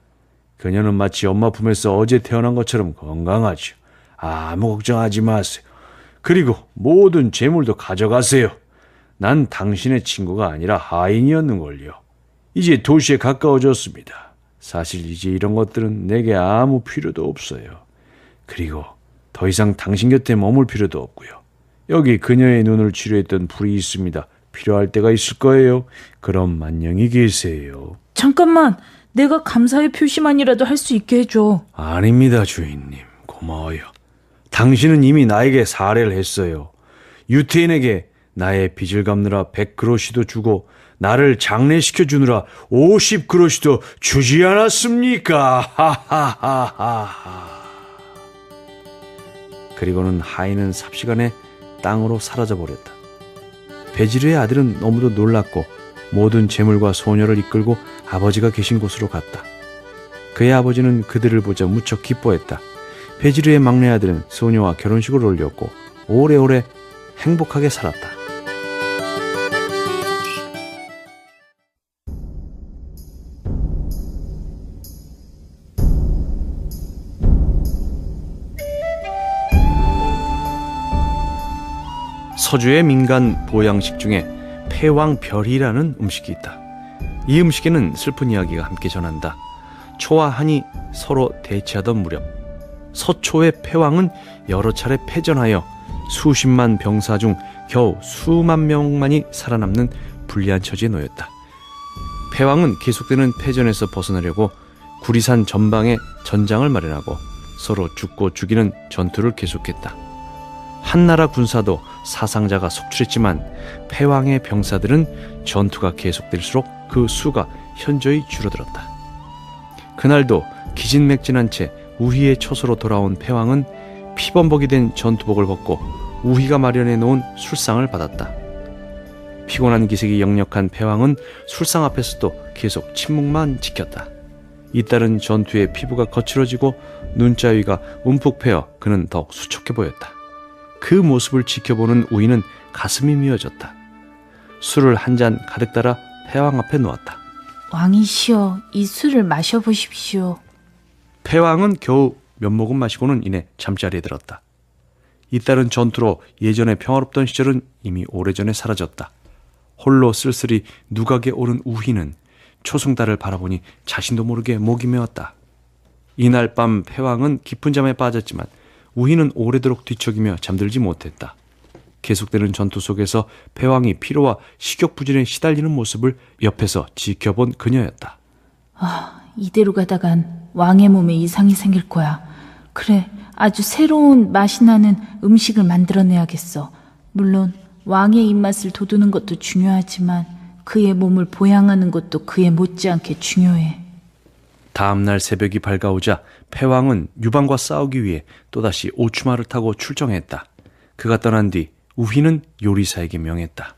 그녀는 마치 엄마 품에서 어제 태어난 것처럼 건강하죠. 아무 걱정하지 마세요. 그리고 모든 재물도 가져가세요. 난 당신의 친구가 아니라 하인이었는걸요. 이제 도시에 가까워졌습니다. 사실 이제 이런 것들은 내게 아무 필요도 없어요. 그리고 더 이상 당신 곁에 머물 필요도 없고요. 여기 그녀의 눈을 치료했던 불이 있습니다. 필요할 때가 있을 거예요. 그럼 안녕히 계세요. 잠깐만. 내가 감사의 표시만이라도 할 수 있게 해줘. 아닙니다, 주인님. 고마워요. 당신은 이미 나에게 사례를 했어요. 유태인에게 나의 빚을 갚느라 100그로시도 주고 나를 장례시켜 주느라 50그로시도 주지 않았습니까? 하하하하. 그리고는 하인은 삽시간에 땅으로 사라져버렸다. 베지르의 아들은 너무도 놀랐고 모든 재물과 소녀를 이끌고 아버지가 계신 곳으로 갔다. 그의 아버지는 그들을 보자 무척 기뻐했다. 베지르의 막내 아들은 소녀와 결혼식을 올렸고 오래오래 행복하게 살았다. 서주의 민간 보양식 중에 폐왕별이라는 음식이 있다. 이 음식에는 슬픈 이야기가 함께 전한다. 초와 한이 서로 대치하던 무렵 서초의 폐왕은 여러 차례 패전하여 수십만 병사 중 겨우 수만 명만이 살아남는 불리한 처지에 놓였다. 폐왕은 계속되는 패전에서 벗어나려고 구리산 전방에 전장을 마련하고 서로 죽고 죽이는 전투를 계속했다. 한나라 군사도 사상자가 속출했지만 폐왕의 병사들은 전투가 계속될수록 그 수가 현저히 줄어들었다. 그날도 기진맥진한 채 우희의 처소로 돌아온 폐왕은 피범벅이 된 전투복을 벗고 우희가 마련해 놓은 술상을 받았다. 피곤한 기색이 역력한 폐왕은 술상 앞에서도 계속 침묵만 지켰다. 잇따른 전투에 피부가 거칠어지고 눈자위가 움푹 패어 그는 더욱 수척해 보였다. 그 모습을 지켜보는 우희는 가슴이 미어졌다. 술을 한 잔 가득 따라 폐왕 앞에 놓았다. 왕이시여, 이 술을 마셔보십시오. 폐왕은 겨우 몇 모금 마시고는 이내 잠자리에 들었다. 잇따른 전투로 예전에 평화롭던 시절은 이미 오래전에 사라졌다. 홀로 쓸쓸히 누각에 오른 우희는 초승달을 바라보니 자신도 모르게 목이 메었다. 이날 밤 폐왕은 깊은 잠에 빠졌지만 우희는 오래도록 뒤척이며 잠들지 못했다. 계속되는 전투 속에서 폐왕이 피로와 식욕부진에 시달리는 모습을 옆에서 지켜본 그녀였다. 이대로 가다간 왕의 몸에 이상이 생길 거야. 그래, 아주 새로운 맛이 나는 음식을 만들어내야겠어. 물론 왕의 입맛을 돋우는 것도 중요하지만 그의 몸을 보양하는 것도 그에 못지않게 중요해. 다음날 새벽이 밝아오자 폐왕은 유방과 싸우기 위해 또다시 오추마를 타고 출정했다. 그가 떠난 뒤 우희는 요리사에게 명했다.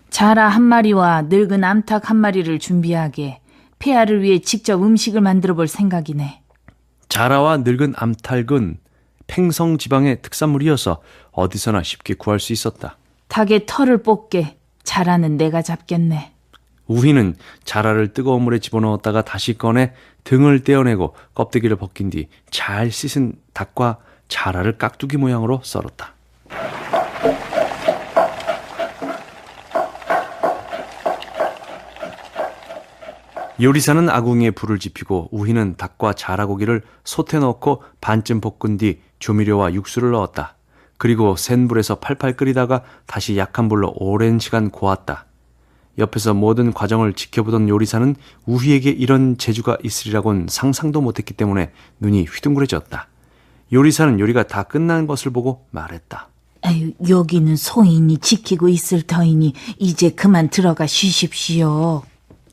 자라 한 마리와 늙은 암탉 한 마리를 준비하게. 폐하를 위해 직접 음식을 만들어 볼 생각이네. 자라와 늙은 암탉은 팽성 지방의 특산물이어서 어디서나 쉽게 구할 수 있었다. 닭의 털을 뽑게. 자라는 내가 잡겠네. 우희는 자라를 뜨거운 물에 집어넣었다가 다시 꺼내 등을 떼어내고 껍데기를 벗긴 뒤 잘 씻은 닭과 자라를 깍두기 모양으로 썰었다. 요리사는 아궁이에 불을 지피고 우희는 닭과 자라고기를 솥에 넣고 반쯤 볶은 뒤 조미료와 육수를 넣었다. 그리고 센 불에서 팔팔 끓이다가 다시 약한 불로 오랜 시간 고았다. 옆에서 모든 과정을 지켜보던 요리사는 우희에게 이런 재주가 있으리라고는 상상도 못했기 때문에 눈이 휘둥그레졌다. 요리사는 요리가 다 끝난 것을 보고 말했다. 아유, 여기는 소인이 지키고 있을 터이니 이제 그만 들어가 쉬십시오.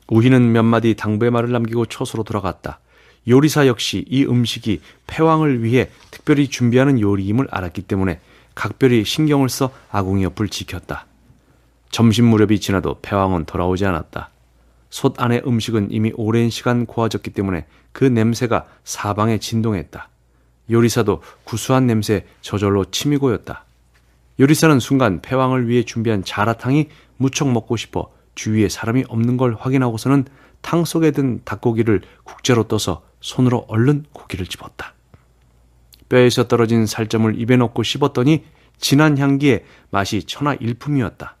우희는 몇 마디 당부의 말을 남기고 처소로 돌아갔다. 요리사 역시 이 음식이 폐왕을 위해 특별히 준비하는 요리임을 알았기 때문에 각별히 신경을 써 아궁이 옆을 지켰다. 점심 무렵이 지나도 폐왕은 돌아오지 않았다. 솥 안의 음식은 이미 오랜 시간 고아졌기 때문에 그 냄새가 사방에 진동했다. 요리사도 구수한 냄새에 저절로 침이 고였다. 요리사는 순간 폐왕을 위해 준비한 자라탕이 무척 먹고 싶어 주위에 사람이 없는 걸 확인하고서는 탕 속에 든 닭고기를 국자로 떠서 손으로 얼른 고기를 집었다. 뼈에서 떨어진 살점을 입에 넣고 씹었더니 진한 향기에 맛이 천하일품이었다.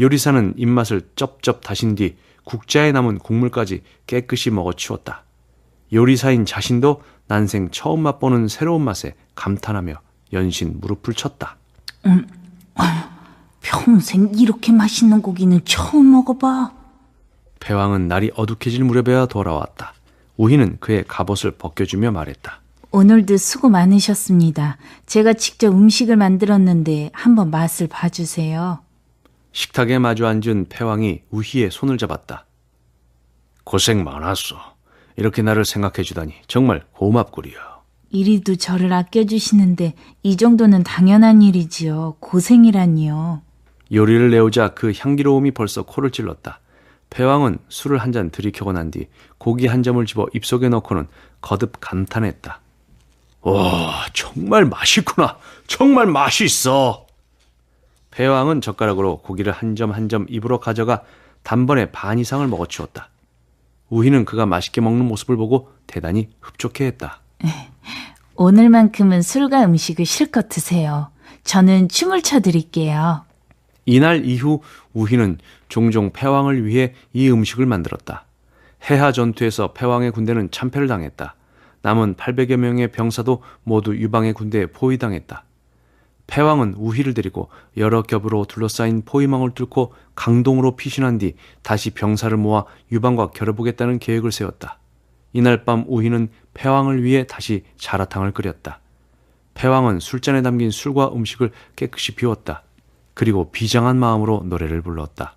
요리사는 입맛을 쩝쩝 다신 뒤 국자에 남은 국물까지 깨끗이 먹어치웠다. 요리사인 자신도 난생 처음 맛보는 새로운 맛에 감탄하며 연신 무릎을 쳤다. 평생 이렇게 맛있는 고기는 처음 먹어봐. 폐왕은 날이 어둑해질 무렵에야 돌아왔다. 우희는 그의 갑옷을 벗겨주며 말했다. 오늘도 수고 많으셨습니다. 제가 직접 음식을 만들었는데 한번 맛을 봐주세요. 식탁에 마주 앉은 패왕이 우희의 손을 잡았다. 고생 많았어. 이렇게 나를 생각해 주다니 정말 고맙구려. 이리도 저를 아껴주시는데 이 정도는 당연한 일이지요. 고생이라니요. 요리를 내오자 그 향기로움이 벌써 코를 찔렀다. 패왕은 술을 한 잔 들이켜고 난 뒤 고기 한 점을 집어 입속에 넣고는 거듭 감탄했다. 와, 정말 맛있구나. 정말 맛있어. 패왕은 젓가락으로 고기를 한 점 한 점 입으로 가져가 단번에 반 이상을 먹어치웠다. 우희는 그가 맛있게 먹는 모습을 보고 대단히 흡족해했다. 오늘만큼은 술과 음식을 실컷 드세요. 저는 춤을 춰드릴게요. 이날 이후 우희는 종종 패왕을 위해 이 음식을 만들었다. 해하 전투에서 패왕의 군대는 참패를 당했다. 남은 800여 명의 병사도 모두 유방의 군대에 포위당했다. 패왕은 우희를 데리고 여러 겹으로 둘러싸인 포위망을 뚫고 강동으로 피신한 뒤 다시 병사를 모아 유방과 겨뤄보겠다는 계획을 세웠다. 이날 밤 우희는 패왕을 위해 다시 자라탕을 끓였다. 패왕은 술잔에 담긴 술과 음식을 깨끗이 비웠다. 그리고 비장한 마음으로 노래를 불렀다.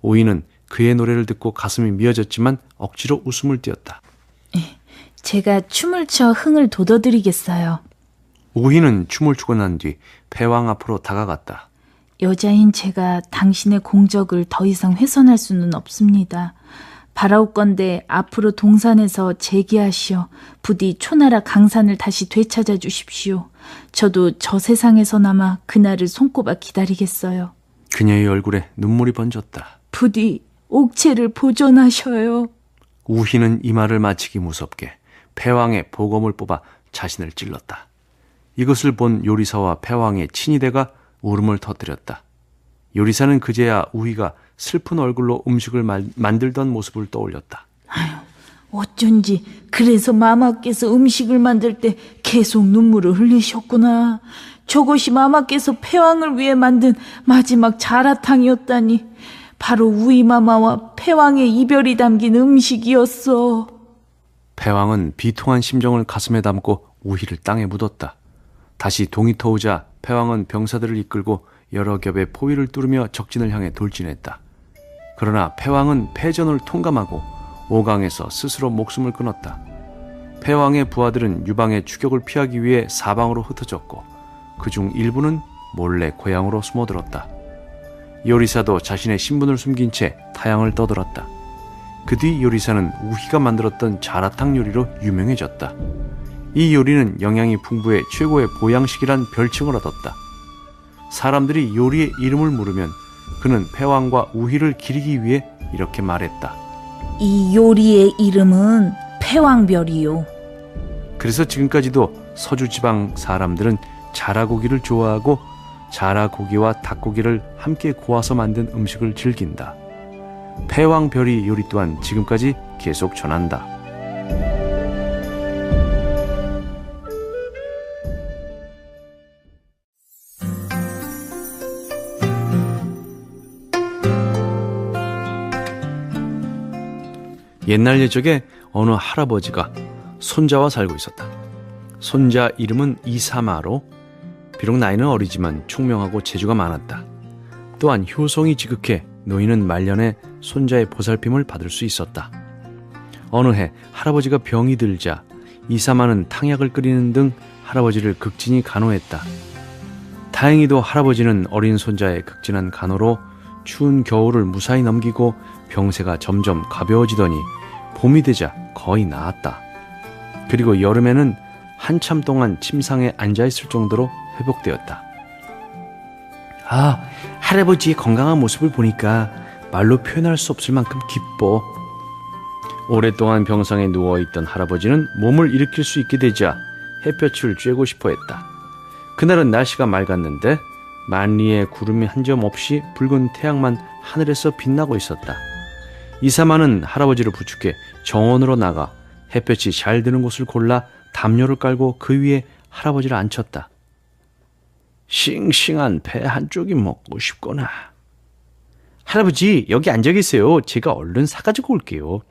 우희는 그의 노래를 듣고 가슴이 미어졌지만 억지로 웃음을 띄었다. 제가 춤을 춰 흥을 돋워드리겠어요. 우희는 춤을 추고 난 뒤 패왕 앞으로 다가갔다. 여자인 제가 당신의 공적을 더 이상 훼손할 수는 없습니다. 바라옵건대 앞으로 동산에서 재기하시어 부디 초나라 강산을 다시 되찾아 주십시오. 저도 저 세상에서나마 그날을 손꼽아 기다리겠어요. 그녀의 얼굴에 눈물이 번졌다. 부디 옥체를 보존하셔요. 우희는 이 말을 마치기 무섭게 패왕의 보검을 뽑아 자신을 찔렀다. 이것을 본 요리사와 패왕의 친위대가 울음을 터뜨렸다. 요리사는 그제야 우희가 슬픈 얼굴로 음식을 만들던 모습을 떠올렸다. 어쩐지 그래서 마마께서 음식을 만들 때 계속 눈물을 흘리셨구나. 저것이 마마께서 패왕을 위해 만든 마지막 자라탕이었다니. 바로 우이마마와 패왕의 이별이 담긴 음식이었어. 패왕은 비통한 심정을 가슴에 담고 우희를 땅에 묻었다. 다시 동이 터오자 패왕은 병사들을 이끌고 여러 겹의 포위를 뚫으며 적진을 향해 돌진했다. 그러나 패왕은 패전을 통감하고 오강에서 스스로 목숨을 끊었다. 패왕의 부하들은 유방의 추격을 피하기 위해 사방으로 흩어졌고 그중 일부는 몰래 고향으로 숨어들었다. 요리사도 자신의 신분을 숨긴 채 타향을 떠들었다. 그 뒤 요리사는 우희가 만들었던 자라탕 요리로 유명해졌다. 이 요리는 영양이 풍부해 최고의 보양식이란 별칭을 얻었다. 사람들이 요리의 이름을 물으면 그는 패왕과 우희를 기리기 위해 이렇게 말했다. 이 요리의 이름은 패왕별이요. 그래서 지금까지도 서주 지방 사람들은 자라고기를 좋아하고 자라고기와 닭고기를 함께 구워서 만든 음식을 즐긴다. 패왕별이 요리 또한 지금까지 계속 전한다. 옛날 옛적에 어느 할아버지가 손자와 살고 있었다. 손자 이름은 이사마로 비록 나이는 어리지만 총명하고 재주가 많았다. 또한 효성이 지극해 노인은 말년에 손자의 보살핌을 받을 수 있었다. 어느 해 할아버지가 병이 들자 이사마는 탕약을 끓이는 등 할아버지를 극진히 간호했다. 다행히도 할아버지는 어린 손자의 극진한 간호로 추운 겨울을 무사히 넘기고 병세가 점점 가벼워지더니 봄이 되자 거의 나았다. 그리고 여름에는 한참 동안 침상에 앉아있을 정도로 회복되었다. 할아버지의 건강한 모습을 보니까 말로 표현할 수 없을 만큼 기뻐. 오랫동안 병상에 누워있던 할아버지는 몸을 일으킬 수 있게 되자 햇볕을 쬐고 싶어 했다. 그날은 날씨가 맑았는데 만리의 구름이 한 점 없이 붉은 태양만 하늘에서 빛나고 있었다. 이사마는 할아버지를 부축해 정원으로 나가 햇볕이 잘 드는 곳을 골라 담요를 깔고 그 위에 할아버지를 앉혔다. 싱싱한 배 한쪽이 먹고 싶구나. 할아버지, 여기 앉아 계세요. 제가 얼른 사가지고 올게요.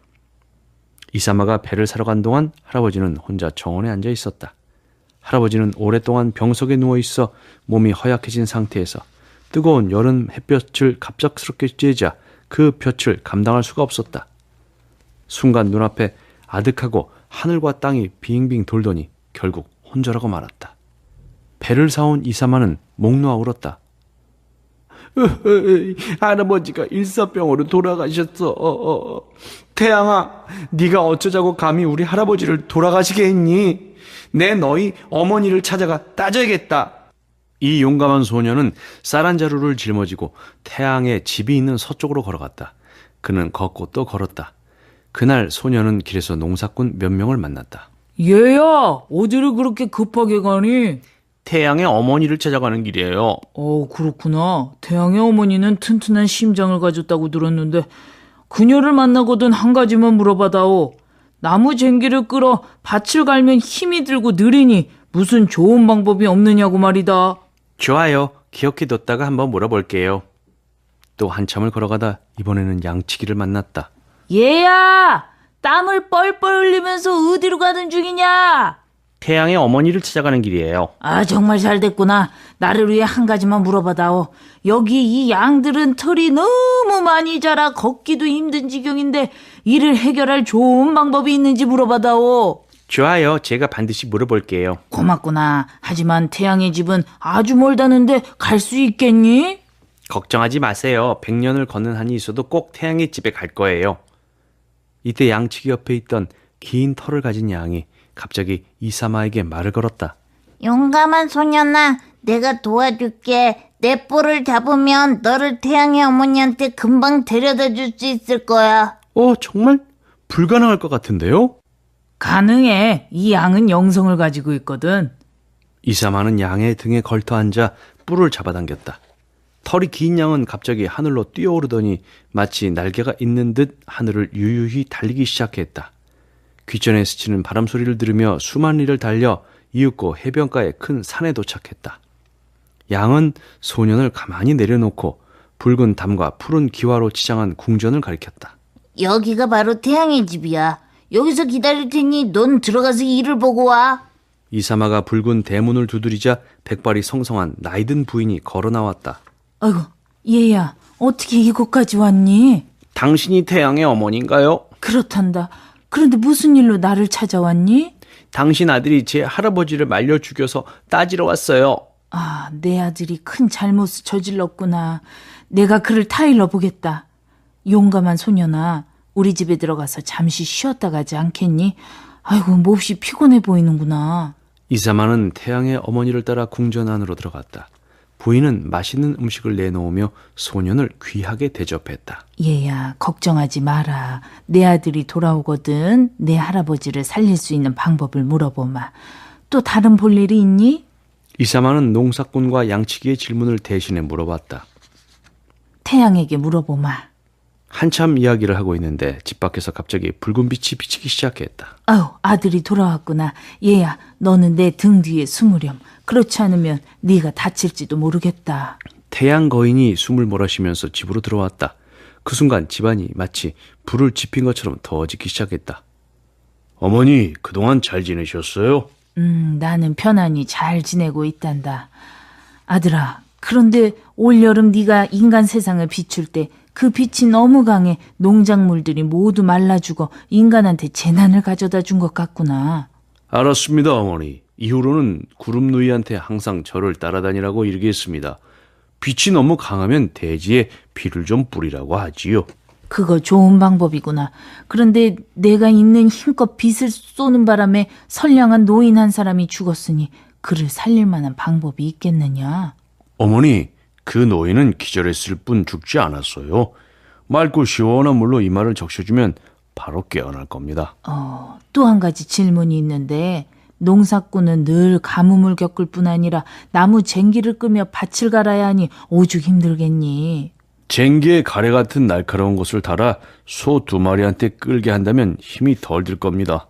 이사마가 배를 사러 간 동안 할아버지는 혼자 정원에 앉아 있었다. 할아버지는 오랫동안 병석에 누워 있어 몸이 허약해진 상태에서 뜨거운 여름 햇볕을 갑작스럽게 쬐자 그 볕을 감당할 수가 없었다. 순간 눈앞에 아득하고 하늘과 땅이 빙빙 돌더니 결국 혼절하고 말았다. 배를 사온 이사마는 목 놓아 울었다. 할아버지가 일사병으로 돌아가셨어. 태양아, 네가 어쩌자고 감히 우리 할아버지를 돌아가시게 했니? 내 너희 어머니를 찾아가 따져야겠다. 이 용감한 소녀는 쌀 한 자루를 짊어지고 태양의 집이 있는 서쪽으로 걸어갔다. 그는 걷고 또 걸었다. 그날 소녀는 길에서 농사꾼 몇 명을 만났다. 얘야, 어디를 그렇게 급하게 가니? 태양의 어머니를 찾아가는 길이에요. 그렇구나. 태양의 어머니는 튼튼한 심장을 가졌다고 들었는데 그녀를 만나거든 한 가지만 물어봐다오. 나무 쟁기를 끌어 밭을 갈면 힘이 들고 느리니 무슨 좋은 방법이 없느냐고 말이다. 좋아요. 기억해뒀다가 한번 물어볼게요. 또 한참을 걸어가다 이번에는 양치기를 만났다. 얘야, 땀을 뻘뻘 흘리면서 어디로 가는 중이냐? 태양의 어머니를 찾아가는 길이에요. 아, 정말 잘 됐구나. 나를 위해 한 가지만 물어봐다오. 여기 이 양들은 털이 너무 많이 자라 걷기도 힘든 지경인데 이를 해결할 좋은 방법이 있는지 물어봐다오. 좋아요. 제가 반드시 물어볼게요. 고맙구나. 하지만 태양의 집은 아주 멀다는데 갈 수 있겠니? 걱정하지 마세요. 100년을 걷는 한이 있어도 꼭 태양의 집에 갈 거예요. 이때 양치기 옆에 있던 긴 털을 가진 양이 갑자기 이사마에게 말을 걸었다. 용감한 소년아, 내가 도와줄게. 내 뿔을 잡으면 너를 태양의 어머니한테 금방 데려다 줄 수 있을 거야. 정말? 불가능할 것 같은데요? 가능해. 이 양은 영성을 가지고 있거든. 이사마는 양의 등에 걸터 앉아 뿔을 잡아당겼다. 털이 긴 양은 갑자기 하늘로 뛰어오르더니 마치 날개가 있는 듯 하늘을 유유히 달리기 시작했다. 귓전에 스치는 바람 소리를 들으며 수만 리를 달려 이윽고 해변가의 큰 산에 도착했다. 양은 소년을 가만히 내려놓고 붉은 담과 푸른 기와로 치장한 궁전을 가리켰다. 여기가 바로 태양의 집이야. 여기서 기다릴 테니 넌 들어가서 일을 보고 와. 이사마가 붉은 대문을 두드리자 백발이 성성한 나이든 부인이 걸어 나왔다. 아이고, 얘야, 어떻게 이곳까지 왔니? 당신이 태양의 어머니인가요? 그렇단다. 그런데 무슨 일로 나를 찾아왔니? 당신 아들이 제 할아버지를 말려 죽여서 따지러 왔어요. 아, 내 아들이 큰 잘못을 저질렀구나. 내가 그를 타일러 보겠다. 용감한 소년아, 우리 집에 들어가서 잠시 쉬었다 가지 않겠니? 아이고, 몹시 피곤해 보이는구나. 이사마는 태양의 어머니를 따라 궁전 안으로 들어갔다. 부인은 맛있는 음식을 내놓으며 소년을 귀하게 대접했다. 얘야, 걱정하지 마라. 내 아들이 돌아오거든 내 할아버지를 살릴 수 있는 방법을 물어보마. 또 다른 볼 일이 있니? 이사마는 농사꾼과 양치기의 질문을 대신해 물어봤다. 태양에게 물어보마. 한참 이야기를 하고 있는데 집 밖에서 갑자기 붉은 빛이 비치기 시작했다. 아유, 아들이 돌아왔구나. 얘야, 너는 내 등 뒤에 숨으렴. 그렇지 않으면 네가 다칠지도 모르겠다. 태양 거인이 숨을 몰아쉬면서 집으로 들어왔다. 그 순간 집안이 마치 불을 지핀 것처럼 더워지기 시작했다. 어머니, 그동안 잘 지내셨어요? 나는 편안히 잘 지내고 있단다. 아들아, 그런데 올여름 네가 인간 세상을 비출 때 그 빛이 너무 강해 농작물들이 모두 말라 죽어 인간한테 재난을 가져다 준 것 같구나. 알았습니다, 어머니. 이후로는 구름누이한테 항상 저를 따라다니라고 일기했습니다. 빛이 너무 강하면 대지에 비를 좀 뿌리라고 하지요. 그거 좋은 방법이구나. 그런데 내가 있는 힘껏 빛을 쏘는 바람에 선량한 노인 한 사람이 죽었으니 그를 살릴 만한 방법이 있겠느냐? 어머니, 그 노인은 기절했을 뿐 죽지 않았어요. 맑고 시원한 물로 이마를 적셔주면 바로 깨어날 겁니다. 또 한 가지 질문이 있는데 농사꾼은 늘 가뭄을 겪을 뿐 아니라 나무 쟁기를 끌며 밭을 갈아야 하니 오죽 힘들겠니? 쟁기에 가래 같은 날카로운 것을 달아 소 2마리한테 끌게 한다면 힘이 덜 들 겁니다.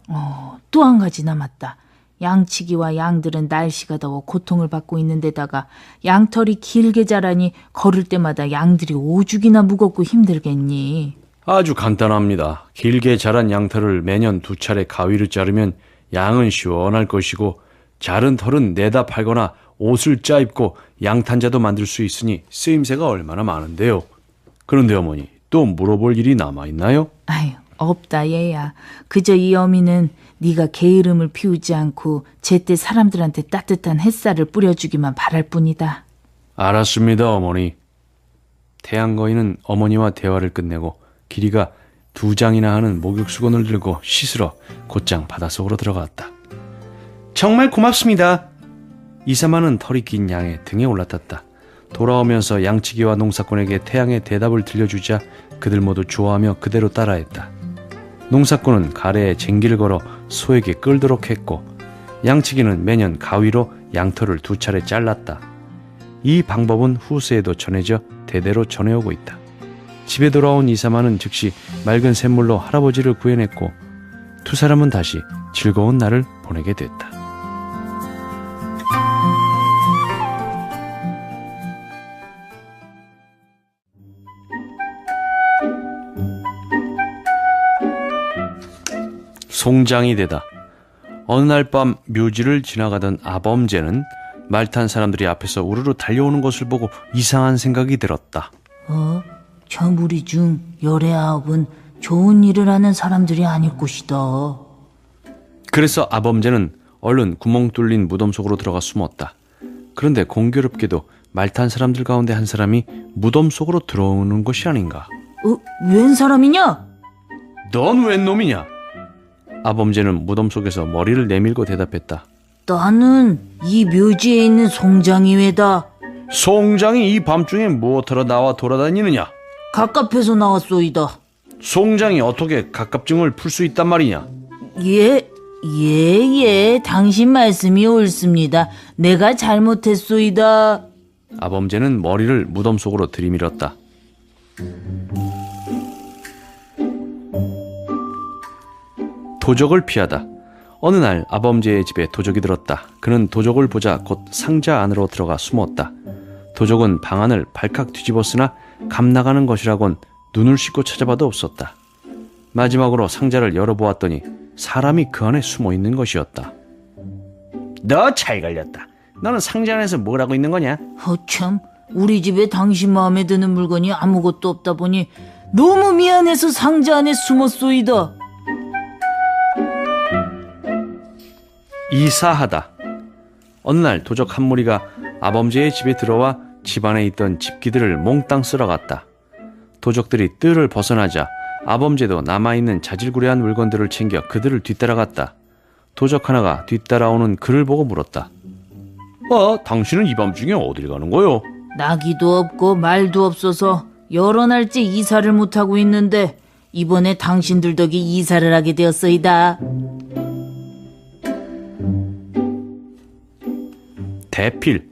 또 한 가지 남았다. 양치기와 양들은 날씨가 더워 고통을 받고 있는 데다가 양털이 길게 자라니 걸을 때마다 양들이 오죽이나 무겁고 힘들겠니? 아주 간단합니다. 길게 자란 양털을 매년 2차례 가위로 자르면 양은 시원할 것이고 자른 털은 내다 팔거나 옷을 짜입고 양탄자도 만들 수 있으니 쓰임새가 얼마나 많은데요. 그런데 어머니, 또 물어볼 일이 남아있나요? 아유, 없다 얘야. 그저 이 어미는 네가 게으름을 피우지 않고 제때 사람들한테 따뜻한 햇살을 뿌려주기만 바랄 뿐이다. 알았습니다, 어머니. 태양거인은 어머니와 대화를 끝내고 길이가 2장이나 하는 목욕수건을 들고 씻으러 곧장 바닷속으로 들어갔다. 정말 고맙습니다. 이사마는 털이 긴 양의 등에 올라탔다. 돌아오면서 양치기와 농사꾼에게 태양의 대답을 들려주자 그들 모두 좋아하며 그대로 따라했다. 농사꾼은 가래에 쟁기를 걸어 소에게 끌도록 했고 양치기는 매년 가위로 양털을 2차례 잘랐다. 이 방법은 후세에도 전해져 대대로 전해오고 있다. 집에 돌아온 이사마는 즉시 맑은 샘물로 할아버지를 구해냈고 두 사람은 다시 즐거운 날을 보내게 됐다. 송장이 되다. 어느 날 밤 묘지를 지나가던 아범제는 말 탄 사람들이 앞에서 우르르 달려오는 것을 보고 이상한 생각이 들었다. 저 무리 중 열의 아홉은 좋은 일을 하는 사람들이 아닐 것이다. 그래서 아범제는 얼른 구멍 뚫린 무덤 속으로 들어가 숨었다. 그런데 공교롭게도 말 탄 사람들 가운데 한 사람이 무덤 속으로 들어오는 것이 아닌가. 웬 사람이냐? 넌 웬 놈이냐? 아범제는 무덤 속에서 머리를 내밀고 대답했다. 나는 이 묘지에 있는 송장이외다. 송장이 이 밤중에 무엇하러 나와 돌아다니느냐? 갑갑해서 나왔소이다. 송장이 어떻게 갑갑증을 풀 수 있단 말이냐? 예, 당신 말씀이 옳습니다. 내가 잘못했소이다. 아범제는 머리를 무덤 속으로 들이밀었다. 도적을 피하다. 어느 날 아범제의 집에 도적이 들었다. 그는 도적을 보자 곧 상자 안으로 들어가 숨었다. 도적은 방 안을 발칵 뒤집었으나 감 나가는 것이라곤 눈을 씻고 찾아봐도 없었다. 마지막으로 상자를 열어보았더니 사람이 그 안에 숨어있는 것이었다. 너 잘 걸렸다. 너는 상자 안에서 뭘 하고 있는 거냐? 참, 우리 집에 당신 마음에 드는 물건이 아무것도 없다 보니 너무 미안해서 상자 안에 숨었소이다. 이사하다. 어느 날 도적 한 무리가 아범제의 집에 들어와 집안에 있던 집기들을 몽땅 쓸어갔다. 도적들이 뜰을 벗어나자 아범제도 남아있는 자질구레한 물건들을 챙겨 그들을 뒤따라갔다. 도적 하나가 뒤따라오는 그를 보고 물었다. 당신은 이 밤중에 어딜 가는 거요? 나기도 없고 말도 없어서 여러 날째 이사를 못하고 있는데 이번에 당신들 덕에 이사를 하게 되었소이다. 대필.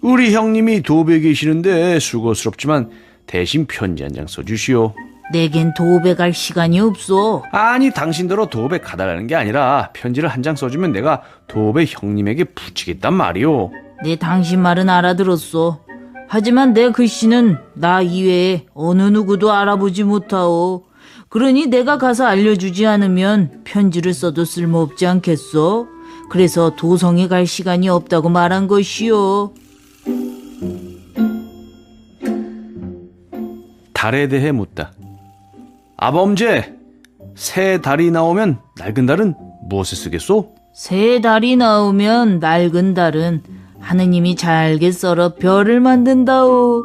우리 형님이 도배에 계시는데 수고스럽지만 대신 편지 한 장 써주시오. 내겐 도배 갈 시간이 없어. 아니, 당신더러 도배 가달라는 게 아니라 편지를 한 장 써주면 내가 도배 형님에게 붙이겠단 말이오. 내 당신 말은 알아들었어. 하지만 내 글씨는 나 이외에 어느 누구도 알아보지 못하오. 그러니 내가 가서 알려주지 않으면 편지를 써도 쓸모없지 않겠어? 그래서 도성에 갈 시간이 없다고 말한 것이요. 달에 대해 묻다. 아범제, 새 달이 나오면 낡은 달은 무엇에 쓰겠소? 새 달이 나오면 낡은 달은 하느님이 잘게 썰어 별을 만든다오.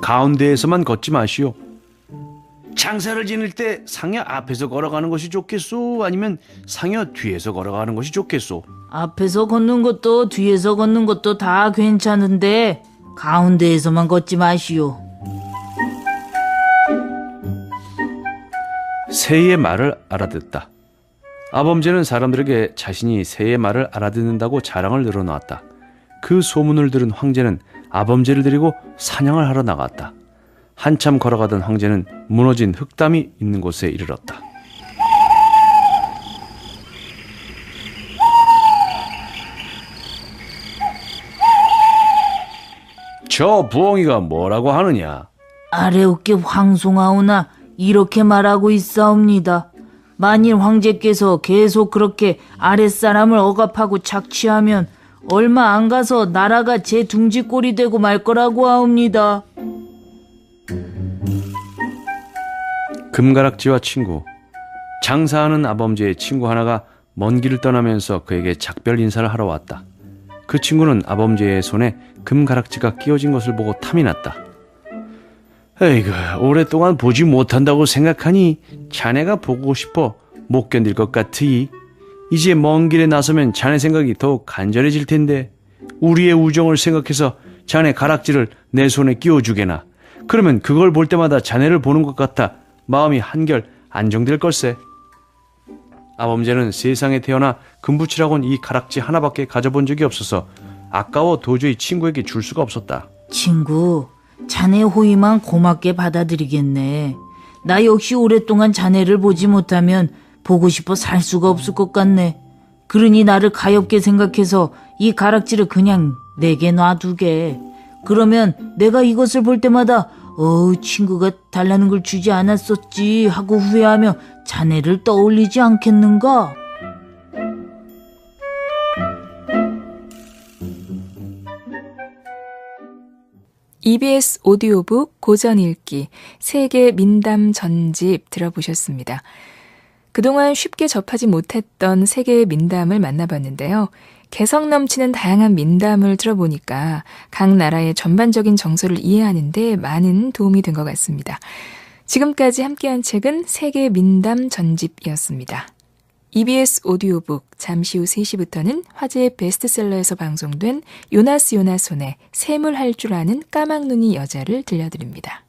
가운데에서만 걷지 마시오. 장사를 지낼 때 상여 앞에서 걸어가는 것이 좋겠소? 아니면 상여 뒤에서 걸어가는 것이 좋겠소? 앞에서 걷는 것도 뒤에서 걷는 것도 다 괜찮은데 가운데에서만 걷지 마시오. 새의 말을 알아듣다. 아범제는 사람들에게 자신이 새의 말을 알아듣는다고 자랑을 늘어놓았다. 그 소문을 들은 황제는 아범제를 데리고 사냥을 하러 나갔다. 한참 걸어가던 황제는 무너진 흙담이 있는 곳에 이르렀다. 저 부엉이가 뭐라고 하느냐? 아래 어깨 황송하오나 이렇게 말하고 있사옵니다. 만일 황제께서 계속 그렇게 아랫사람을 억압하고 착취하면 얼마 안 가서 나라가 제 둥지꼴이 되고 말 거라고 하옵니다. 금가락지와 친구. 장사하는 아범제의 친구 하나가 먼 길을 떠나면서 그에게 작별 인사를 하러 왔다. 그 친구는 아범제의 손에 금가락지가 끼워진 것을 보고 탐이 났다. 에이그, 오랫동안 보지 못한다고 생각하니 자네가 보고 싶어 못 견딜 것 같으이. 이제 먼 길에 나서면 자네 생각이 더욱 간절해질 텐데 우리의 우정을 생각해서 자네 가락지를 내 손에 끼워주게나. 그러면 그걸 볼 때마다 자네를 보는 것 같아 마음이 한결 안정될 걸세. 아범제는 세상에 태어나 금붙이라고는 이 가락지 하나밖에 가져본 적이 없어서 아까워 도저히 친구에게 줄 수가 없었다. 친구, 자네 호의만 고맙게 받아들이겠네. 나 역시 오랫동안 자네를 보지 못하면 보고 싶어 살 수가 없을 것 같네. 그러니 나를 가엾게 생각해서 이 가락지를 그냥 내게 놔두게. 그러면 내가 이것을 볼 때마다 친구가 달라는 걸 주지 않았었지 하고 후회하며 자네를 떠올리지 않겠는가? EBS 오디오북 고전 읽기 세계 민담 전집 들어보셨습니다. 그동안 쉽게 접하지 못했던 세계의 민담을 만나봤는데요. 개성 넘치는 다양한 민담을 들어보니까 각 나라의 전반적인 정서를 이해하는 데 많은 도움이 된 것 같습니다. 지금까지 함께한 책은 세계 민담 전집이었습니다. EBS 오디오북 잠시 후 3시부터는 화제의 베스트셀러에서 방송된 요나스 요나손의 샘을 할 줄 아는 까막눈이 여자를 들려드립니다.